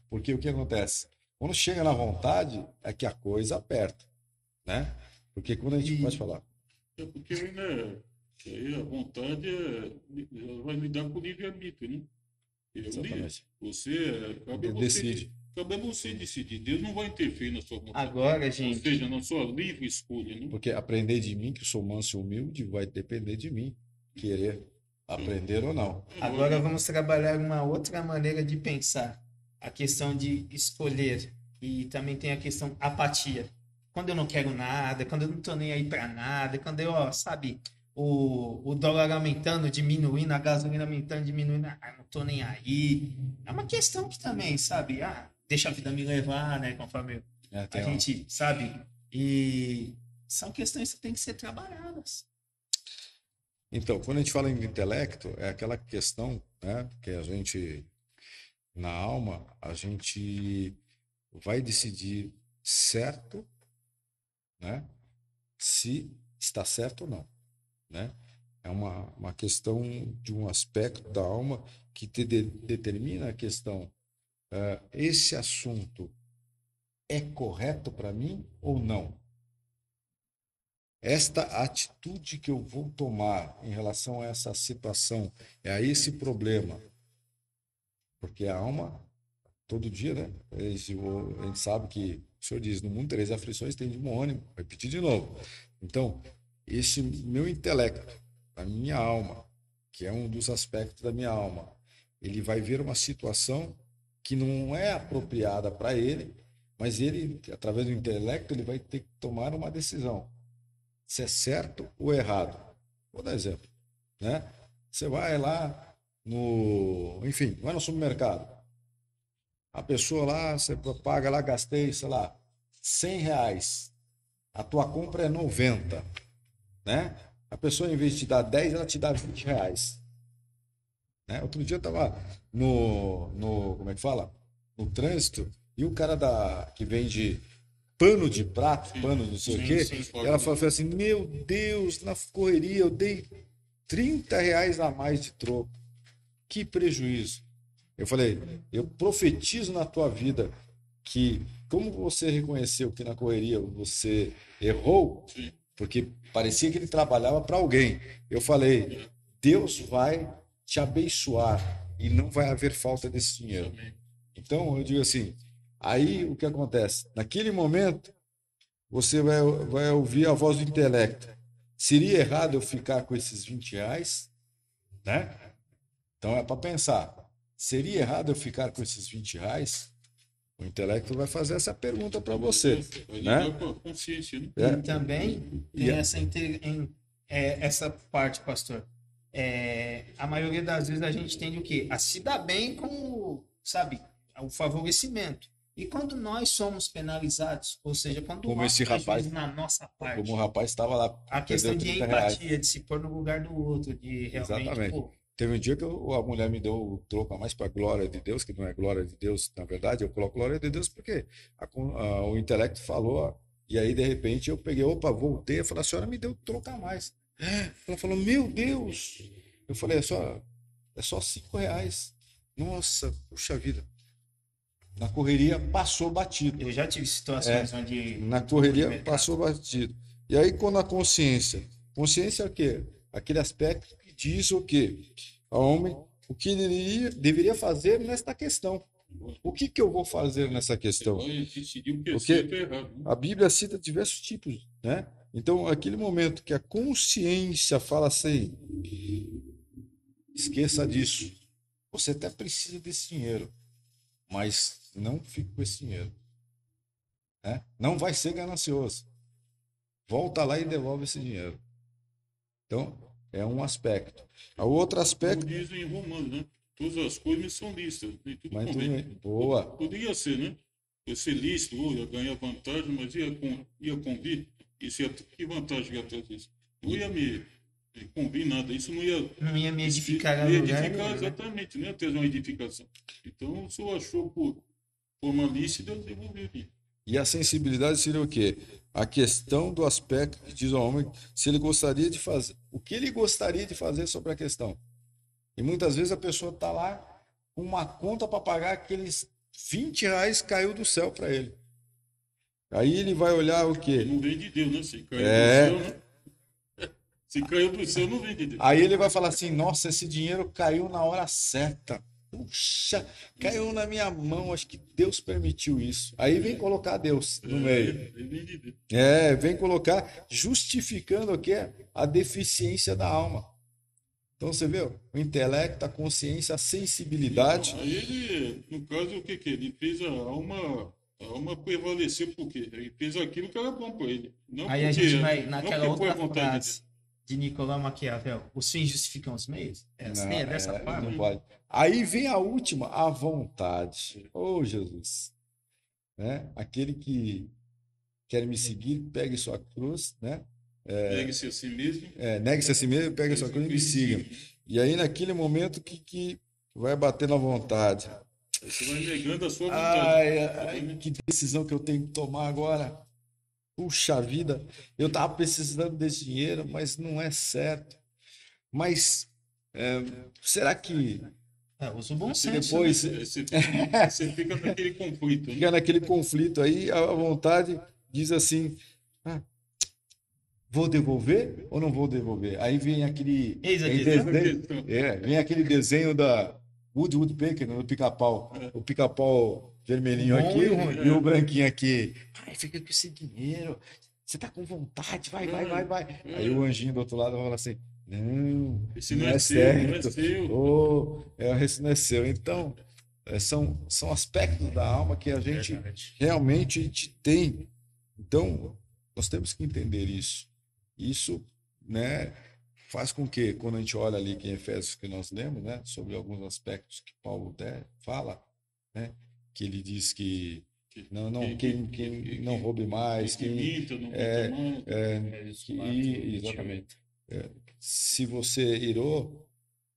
Porque o que acontece? Quando chega na vontade, é que a coisa aperta, né? Porque quando a gente pode falar... É porque né, aí a vontade ela vai lidar com o livre-arbítrio, né? Exatamente. Você, Decide. Cabe a você decidir. Deus não vai interferir na sua vontade. Agora, Ou gente, seja, na sua livre escolha, né? Porque aprender de mim, que sou manso e humilde, vai depender de mim querer aprender ou não. agora vamos trabalhar uma outra maneira de pensar. A questão de escolher. E também tem a questão apatia. Quando eu não quero nada, quando eu não tô nem aí para nada, quando eu, ó, sabe, o dólar aumentando, diminuindo, a gasolina aumentando, diminuindo, não tô nem aí. É uma questão que também, sabe, deixa a vida me levar, né, conforme a gente, sabe, e são questões que têm que ser trabalhadas. Então, quando a gente fala em intelecto, é aquela questão, né, que a gente, na alma, a gente vai decidir certo, né, se está certo ou não, né? É uma questão de um aspecto da alma que determina a questão, esse assunto é correto para mim ou não? Esta atitude que eu vou tomar em relação a essa situação, a esse problema, porque a alma, todo dia, né? A gente sabe que o Senhor diz, no mundo tereis aflições, tem de bom ânimo. Vou repetir de novo. Então, esse meu intelecto, a minha alma, que é um dos aspectos da minha alma, ele vai ver uma situação que não é apropriada para ele, mas ele, através do intelecto, ele vai ter que tomar uma decisão. Se é certo ou errado. Vou dar exemplo, né? Você vai lá enfim, vai no supermercado. A pessoa lá, você paga lá, gastei, sei lá, R$100. A tua compra é 90, né? A pessoa, em vez de te dar 10, ela te dá R$20. Né? Outro dia eu estava como é que fala? No trânsito, e o cara que vende pano de prato, pano não sei o quê, e ela falou assim, meu Deus, na correria eu dei R$30 a mais de troco. Que prejuízo. Eu falei, eu profetizo na tua vida que, como você reconheceu que na correria você errou, porque parecia que ele trabalhava para alguém, eu falei, Deus vai te abençoar e não vai haver falta desse dinheiro. Então, eu digo assim, aí o que acontece? Naquele momento, você vai ouvir a voz do intelecto. Seria errado eu ficar com esses R$20? Né? Então, é para pensar. Seria errado eu ficar com esses R$20? O intelecto vai fazer essa pergunta para você. Né? Consciência, né? E também tem essa parte, pastor. A maioria das vezes a gente tende o quê? A se dar bem com, sabe, o favorecimento. E quando nós somos penalizados, ou seja, quando como esse rapaz, na nossa parte, como o rapaz estava lá, a questão de empatia, de se pôr no lugar do outro, de realmente... Exatamente. Pô, teve um dia que a mulher me deu o troco a mais para a glória de Deus, que não é glória de Deus, na verdade, eu coloco glória de Deus porque o intelecto falou, e aí de repente eu peguei, voltei, eu falei, a senhora me deu troco a mais. Ela falou, meu Deus! Eu falei, é só R$5. Nossa, puxa vida. Na correria passou batido. Eu já tive situações onde... Na correria passou batido. E aí quando a consciência é o quê? Aquele aspecto que diz o quê? O homem, o que ele deveria fazer nesta questão. O que eu vou fazer nessa questão? Porque a Bíblia cita diversos tipos, né? Então, aquele momento que a consciência fala assim, esqueça disso. Você até precisa desse dinheiro, mas não fique com esse dinheiro. Né? Não vai ser ganancioso. Volta lá e devolve esse dinheiro. Então, é um aspecto. O outro aspecto... Como diz em Romanos, né? Todas as coisas são lícitas. Mas boa. Poderia ser, né? Ia ser lícito, ia ganhar vantagem, mas ia convir. Que vantagem ia trazer isso? Não ia me convir nada. Isso não ia me edificar. Não ia edificar, exatamente. Não ia ter uma edificação. Então, o senhor achou por forma lícita, eu devolveria. E a sensibilidade seria o quê? A questão do aspecto que diz ao homem se ele gostaria de fazer. O que ele gostaria de fazer sobre a questão. E muitas vezes a pessoa está lá com uma conta para pagar, aqueles R$20 caiu do céu para ele. Aí ele vai olhar o quê? Não vem de Deus, né? Se caiu do céu, né? Se caiu do céu, não vem de Deus. Aí ele vai falar assim, nossa, esse dinheiro caiu na hora certa. Puxa, caiu na minha mão, acho que Deus permitiu isso. Aí vem colocar Deus no meio. Vem colocar, justificando o quê? A deficiência da alma. Então você vê, o intelecto, a consciência, a sensibilidade. Então, aí ele, no caso, o que que ele fez a alma prevalecer por quê? Ele fez aquilo que era bom para ele. Não Aí a porque, gente vai não naquela porque foi a outra vontade frase de Nicolau Maquiavel: os fins justificam os meios? É assim, Não, é dessa forma? não pode. Aí vem a última, a vontade. Oh, Jesus. Né? Aquele que quer me seguir, pegue sua cruz, né? Pegue-se a si mesmo. Negue-se a si mesmo, pegue sua cruz e me siga. E aí, naquele momento que vai bater na vontade. Você vai negando a sua Ai, vontade. que decisão que eu tenho que tomar agora. Puxa vida, eu estava precisando desse dinheiro, mas não é certo. Mas será que Usa o bom senso. depois Você fica naquele conflito. fica naquele conflito aí, a vontade diz assim: ah, vou devolver ou não vou devolver? Aí vem aquele Eis a desenho, vem aquele desenho da Woodpecker no pica-pau, o pica-pau vermelhinho Bom aqui e ruim. e o branquinho aqui. Ai, fica com esse dinheiro, você tá com vontade, vai. Aí o anjinho do outro lado fala assim: não, Esse não não é é seu, não é certo. seu. Oh, esse não é seu. Então, são aspectos da alma que a gente realmente a gente tem. Então, nós temos que entender isso. Isso, né, faz com que, quando a gente olha ali que em Efésios que nós lemos, né, sobre alguns aspectos que Paulo fala, né, que ele diz que quem não roube mais, quem minta, não minta mais. Exatamente. Se você irou,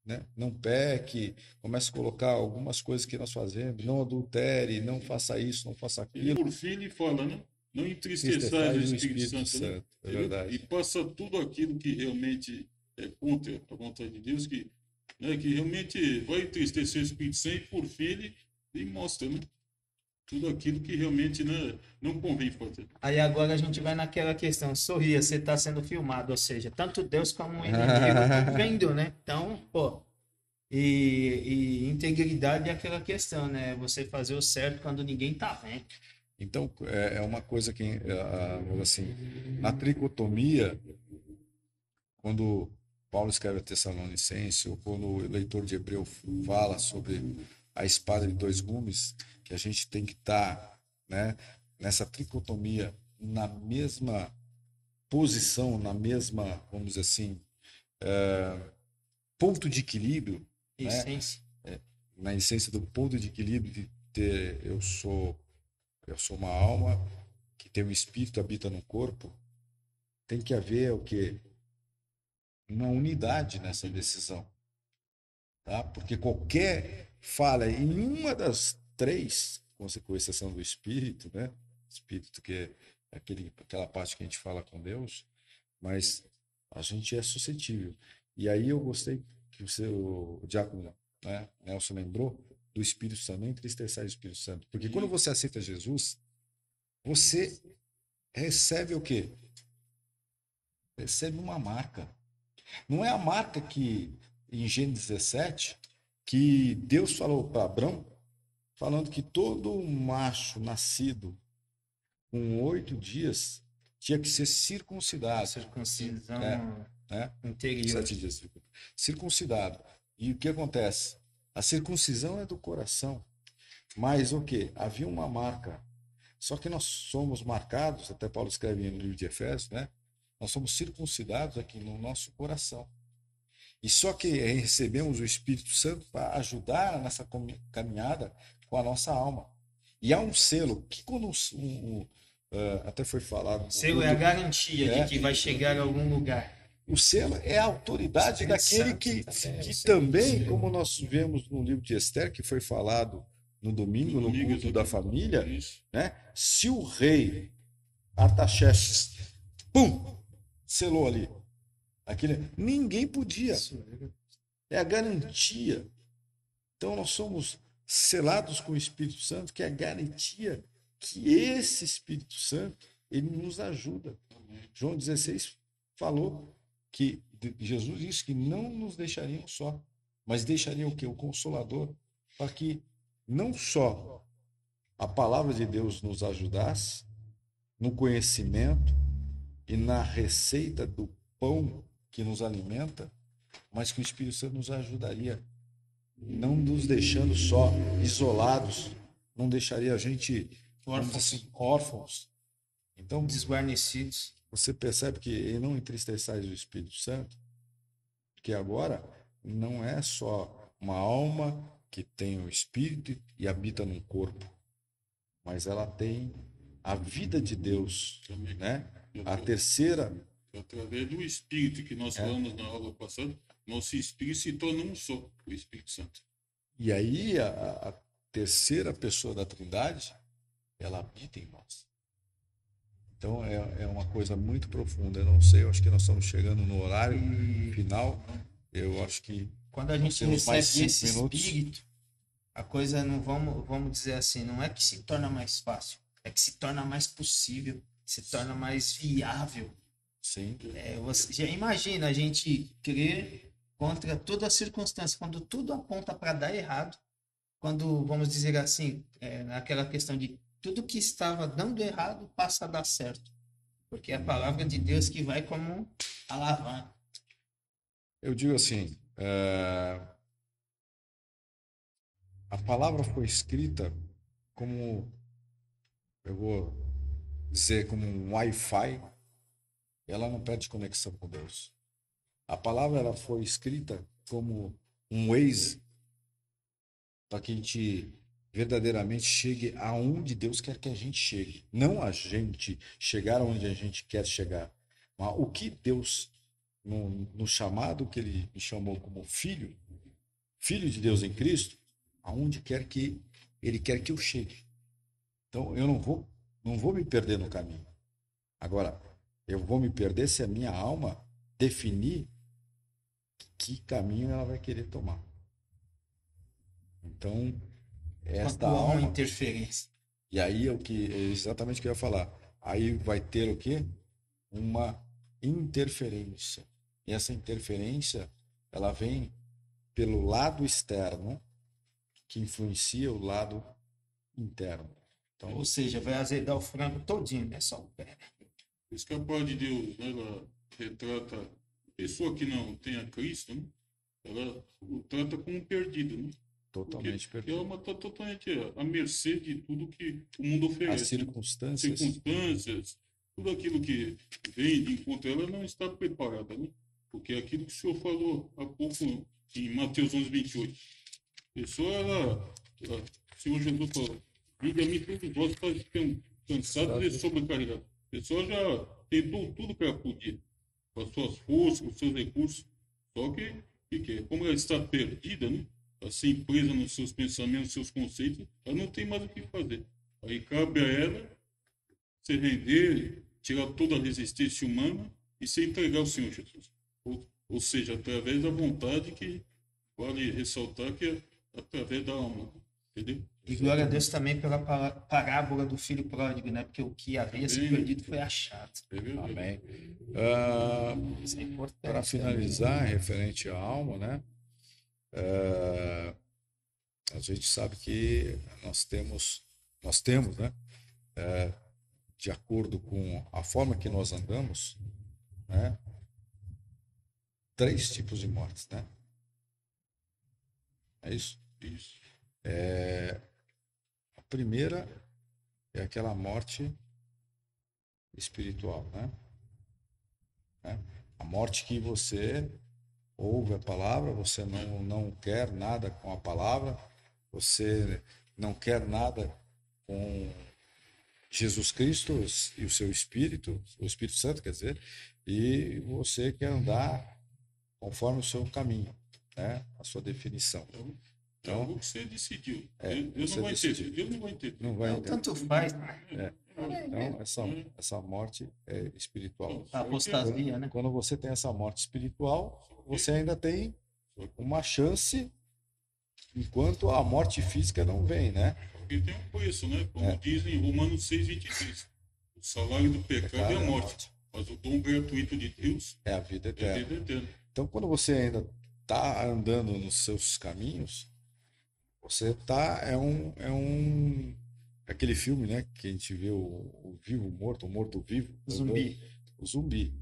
né, não peque, comece a colocar algumas coisas que nós fazemos, não adultere, não faça isso, não faça E aquilo. por fim ele fala, né? Não entristeçais o Espírito Santo, Santo, né? é verdade. E passa tudo aquilo que realmente é contra a vontade de Deus, que realmente vai entristecer o Espírito Santo, e por fim ele mostra, né? Tudo aquilo que realmente, né, não convém fazer. Aí agora a gente vai naquela questão: sorria, você está sendo filmado, ou seja, tanto Deus como o inimigo estão vendo, né? Então, pô, e integridade é aquela questão, né? Você fazer o certo quando ninguém tá vendo. Então, é uma coisa que, assim, na tricotomia, quando Paulo escreve a Tessalonicense, ou quando o leitor de Hebreu fala sobre a espada de dois gumes, que a gente tem que estar, né, nessa tricotomia, na mesma posição, na mesma, vamos dizer assim, ponto de equilíbrio, Essência. né? Na essência do ponto de equilíbrio de ter, eu sou uma alma que tem um espírito habita no corpo, tem que haver o quê? Uma unidade nessa decisão, tá? Porque qualquer falha em uma das três, com exceção do espírito, né? Espírito que é aquela parte que a gente fala com Deus, mas a gente é suscetível. E aí eu gostei que o diácono, né, Nelson lembrou do Espírito Santo, não entristecer o Espírito Santo. Porque quando você aceita Jesus, você recebe o quê? Recebe uma marca. Não é a marca que, em Gênesis 17, que Deus falou para Abraão, falando que todo macho nascido com 8 dias tinha que ser circuncidado. Circuncisão interior. 7 dias. Circuncidado. E o que acontece? A circuncisão é do coração. Mas o quê? Havia uma marca. Só que nós somos marcados, até Paulo escreve no livro de Efésios, né? Nós somos circuncidados aqui no nosso coração. E só que recebemos o Espírito Santo para ajudar nessa caminhada com a nossa alma. E há um selo, que quando até foi falado... Selo é a garantia de que vai chegar a algum lugar. O selo é a autoridade daquele que também, como nós vemos no livro de Esther, que foi falado no domingo, no culto da família, né? Se o rei Artaxerxes, selou ali, ninguém podia. É a garantia. Então nós somos selados com o Espírito Santo, que é a garantia que esse Espírito Santo, ele nos ajuda. João 16 falou que Jesus disse que não nos deixariam só, mas deixaria o quê? O Consolador. para que não só a palavra de Deus nos ajudasse no conhecimento e na receita do pão que nos alimenta, mas que o Espírito Santo nos ajudaria, não nos deixando só isolados, não deixaria a gente órfãos. Então, desguarnecidos. Você percebe que não entristeçais o Espírito Santo, porque agora não é só uma alma que tem o Espírito e habita num corpo, mas ela tem a vida de Deus, né? A terceira... Através do Espírito que nós falamos na aula passada, nosso Espírito se torna um só, o Espírito Santo. E aí a terceira pessoa da Trindade, ela habita em nós. Então é uma coisa muito profunda. Eu não sei, eu acho que nós estamos chegando no horário final. Eu acho que quando a gente recebe esse Espírito, a coisa não vamos dizer assim, não é que se torna mais fácil, é que se torna mais possível, se torna mais viável. Sim. Você já imagina a gente crer contra toda a circunstância, quando tudo aponta para dar errado, quando, vamos dizer assim, naquela questão de tudo que estava dando errado passa a dar certo, porque é a palavra de Deus que vai como alavanca. Eu digo assim, a palavra foi escrita como, eu vou dizer, como um Wi-Fi. Ela não perde conexão com Deus. A palavra ela foi escrita como um Waze para que a gente verdadeiramente chegue aonde Deus quer que a gente chegue. Não a gente chegar aonde a gente quer chegar, mas o que Deus, no chamado que Ele me chamou como filho de Deus em Cristo, aonde quer que Ele quer que eu chegue. Então eu não vou me perder no caminho. Agora, eu vou me perder se a minha alma definir que caminho ela vai querer tomar. Então, esta alma... uma interferência. E aí é exatamente o que eu ia falar. Aí vai ter o quê? Uma interferência. E essa interferência, ela vem pelo lado externo, que influencia o lado interno. Então, ou seja, vai azedar o frango todinho, né? Só o pé. Por isso que a palavra de Deus, né, ela retrata a pessoa que não tem a Cristo, né? Ela o trata como um perdido, né? Totalmente perdido. Ela está totalmente à mercê de tudo que o mundo oferece. As circunstâncias. Circunstâncias, tudo aquilo que vem de encontro, ela não está preparada, né? Porque aquilo que o senhor falou há pouco em Mateus 11:28. A pessoa, o Senhor Jesus falou, vinde a mim todos vós que estão cansados e sobrecarregados. A pessoa já tentou tudo que ela podia, com as suas forças, com os seus recursos, só que como ela está perdida, né? Assim, presa nos seus pensamentos, nos seus conceitos, ela não tem mais o que fazer. Aí cabe a ela se render, tirar toda a resistência humana e se entregar ao Senhor Jesus. Ou seja, através da vontade, que vale ressaltar que é através da alma. Entendeu? E glória a Deus também pela parábola do filho pródigo, né? Porque o que havia se perdido foi achado. Amém. Isso é importante. Para finalizar, referente à alma, né? A gente sabe que nós temos, né? De acordo com a forma que nós andamos, né? 3 tipos de mortes, né? É isso? Isso. A primeira é aquela morte espiritual, né? A morte que você ouve a palavra, você não quer nada com a palavra, você não quer nada com Jesus Cristo e o seu Espírito, o Espírito Santo, quer dizer, e você quer andar conforme o seu caminho, né? A sua definição. Então, você decidiu. Deus não vai entender. Deus não vai entender. Não vai entender. Tanto faz. Então, essa morte é espiritual. A apostasia, né? Quando você tem essa morte espiritual, você ainda tem uma chance, enquanto a morte física não vem, né? Porque tem um preço, né? Como diz em Romanos 6:23. O salário do pecado é a morte, mas o dom gratuito de Deus é a vida eterna. É a vida eterna. Então, quando você ainda está andando nos seus caminhos, Você tá, aquele filme, né, que a gente vê o vivo, o morto vivo, Zumbi. o zumbi,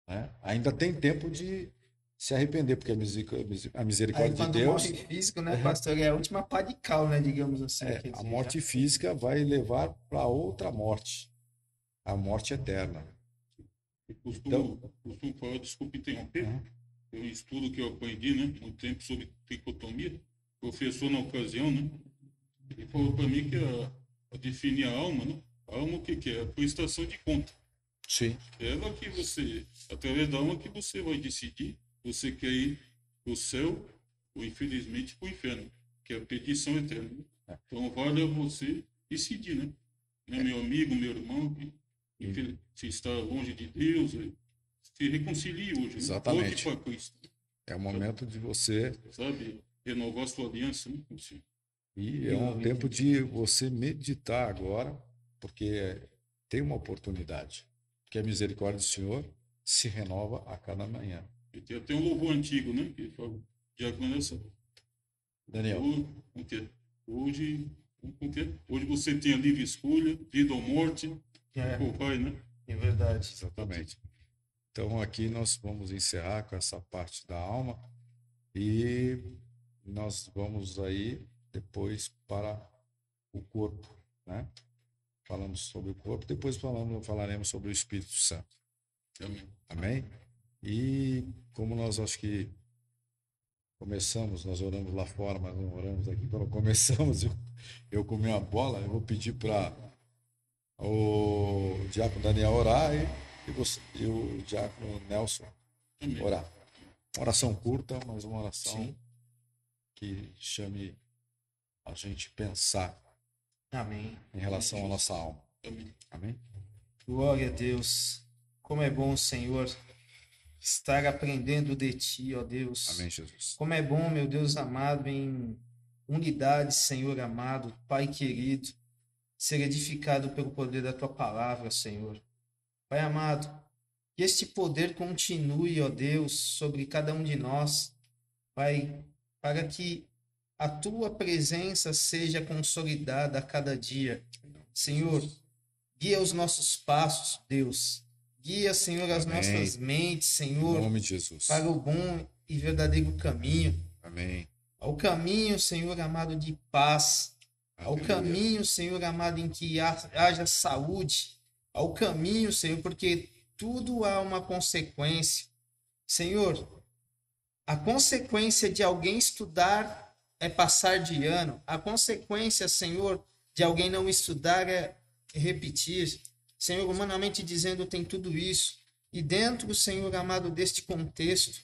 né? Ainda tem tempo de se arrepender, porque a Aí misericórdia de quando Deus, morre físico, né, pastor, é a última pá de cal, né, digamos assim. Quer a dizer, morte física vai levar para outra morte, a morte eterna. Eu Então, costumo falar, desculpe interromper, uhum, é um estudo que eu aprendi, né, muito tempo sobre tricotomia, professor na ocasião, né, ele falou para mim que a definir a alma, né, a alma o que que é? A prestação de conta. sim, É ela que você, através da alma que você vai decidir, você quer ir para o céu ou infelizmente para o inferno, que é a petição eterna. Né? Então vale a você decidir, né? Meu amigo, meu irmão, que se está longe de Deus, se reconcilie hoje, né? Volte exatamente. para Cristo, É o momento de você, sabe? Renovar sua aliança, né? Com o Senhor. e é um tempo de você meditar agora, porque tem uma oportunidade, que a misericórdia do Senhor se renova a cada manhã. E tem até um louvor antigo, né? Que fala, diácono nessa. Daniel. Hoje, hoje você tem a livre escolha, vida ou morte, ou vai, né? É verdade. Exatamente. Então aqui nós vamos encerrar com essa parte da alma e nós vamos aí depois para o corpo, né? Falamos sobre o corpo, depois falaremos sobre o Espírito Santo. Amém. Amém? E como nós acho que começamos, nós oramos lá fora, mas não oramos aqui. Quando começamos, eu comi uma bola, eu vou pedir para o diácono Daniel orar e o diácono Nelson Amém. orar. Uma oração curta, mas uma oração Sim. que chame a gente pensar Amém. em relação à nossa alma. Amém. Amém? Glória a Deus. Como é bom, Senhor, estar aprendendo de Ti, ó Deus. Amém, Jesus. Como é bom, meu Deus amado, em unidade, Senhor amado, Pai querido, ser edificado pelo poder da Tua palavra, Senhor. Pai amado, que este poder continue, ó Deus, sobre cada um de nós, Pai, para que a Tua presença seja consolidada a cada dia. Senhor, guia os nossos passos, Deus. Guia, Senhor, as Amém. nossas mentes, Senhor, Em nome de Jesus. para o bom e verdadeiro caminho. Amém. Ao caminho, Senhor amado, de paz. Ao Aleluia. caminho, Senhor amado, em que haja saúde. Ao caminho, Senhor, porque tudo há uma consequência. Senhor, a consequência de alguém estudar é passar de ano. A consequência, Senhor, de alguém não estudar é repetir. Senhor, humanamente dizendo, tem tudo isso. E dentro, Senhor amado, deste contexto,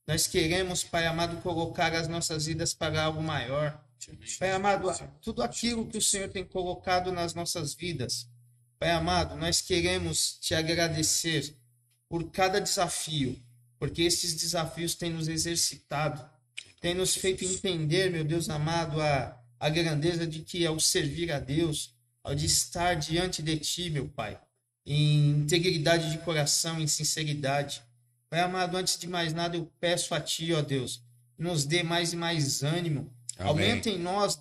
nós queremos, Pai amado, colocar as nossas vidas para algo maior. Pai amado, tudo aquilo que o Senhor tem colocado nas nossas vidas. Pai amado, nós queremos te agradecer por cada desafio, porque esses desafios têm nos exercitado, têm nos feito entender, meu Deus amado, a grandeza de que ao servir a Deus, ao de estar diante de Ti, meu Pai, em integridade de coração, em sinceridade. Pai amado, antes de mais nada, eu peço a Ti, ó Deus, nos dê mais e mais ânimo. Amém. Aumenta em nós,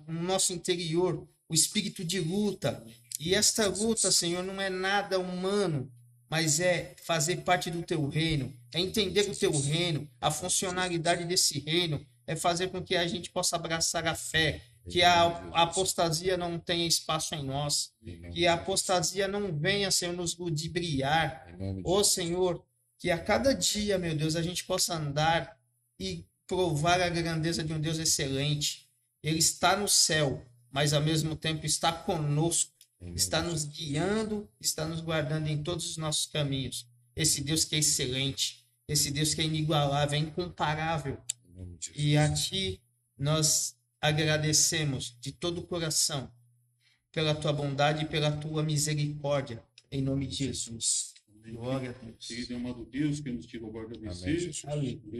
no nosso interior, o espírito de luta. E esta luta, Senhor, não é nada humano, mas é fazer parte do Teu reino, é entender o Teu reino, a funcionalidade desse reino, é fazer com que a gente possa abraçar a fé, que a apostasia não tenha espaço em nós, que a apostasia não venha, Senhor, nos ludibriar. Ó Senhor, que a cada dia, meu Deus, a gente possa andar e provar a grandeza de um Deus excelente. Ele está no céu, mas ao mesmo tempo está conosco, está nos guiando, está nos guardando em todos os nossos caminhos. Esse Deus que é excelente, esse Deus que é inigualável, é incomparável. E a Ti nós agradecemos de todo o coração pela Tua bondade e pela Tua misericórdia, em nome de Jesus. Glória a Deus. Querido e amado Deus, que nos tirou o agradecer.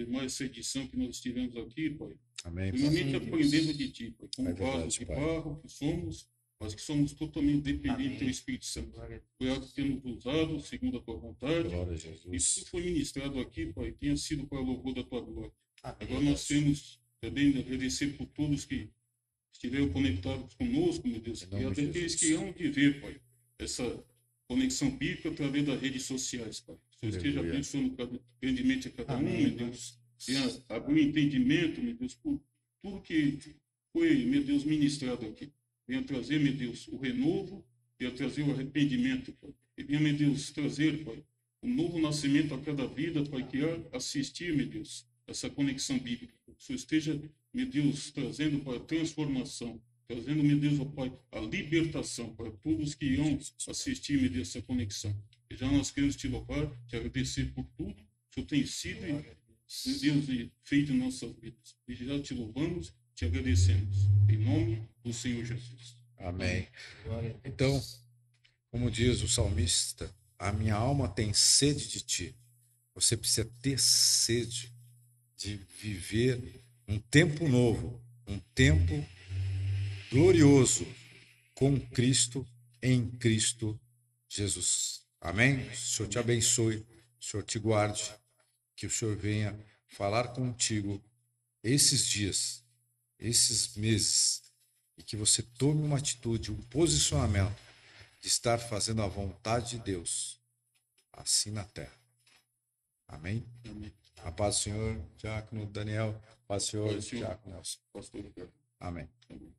Mais essa edição que nós tivemos aqui, Pai. Amém. Primeiramente aprendendo de Ti, Pai. Como verdade, vasos de Pai. barro que somos, mas que somos totalmente dependentes do Teu Espírito Santo. Foi algo que temos usado segundo a Tua vontade. Glória a E Jesus. tudo foi ministrado aqui, Pai, tenha sido para o louvor da Tua glória. Amém. Agora nós temos Também agradecer por todos que estiveram conectados conosco, meu Deus, e até aqueles que hão de ver, Pai, essa conexão bíblica através das redes sociais, Pai. Que o Senhor esteja abençoando grandemente a cada um, meu Deus. Venha abrir o entendimento, meu Deus, por tudo que foi, meu Deus, ministrado aqui. Venha trazer, meu Deus, o renovo, venha trazer o arrependimento, Pai. E venha, meu Deus, trazer, Pai, um novo nascimento a cada vida, Pai, que há assistir, meu Deus, essa conexão bíblica. Que o Senhor esteja, meu Deus, trazendo, Pai, a transformação, trazendo, meu Deus, ó Pai, a libertação para todos que irão assistir, meu Deus, essa conexão. E já nós queremos te louvar, te agradecer por tudo que o Senhor tem sido, meu Deus, e feito em nossas vidas. E já te louvamos, te agradecemos. Em nome do Senhor Jesus. Amém. Então, como diz o salmista, a minha alma tem sede de ti. Você precisa ter sede de viver um tempo novo, um tempo glorioso com Cristo, em Cristo Jesus. Amém? O Senhor te abençoe, o Senhor te guarde, que o Senhor venha falar contigo esses dias, esses meses, e que você tome uma atitude, um posicionamento de estar fazendo a vontade de Deus, assim na terra. Amém? Amém. A paz do Senhor, Diácono Daniel, a paz do Senhor, Diácono Nelson. Amém. Amém.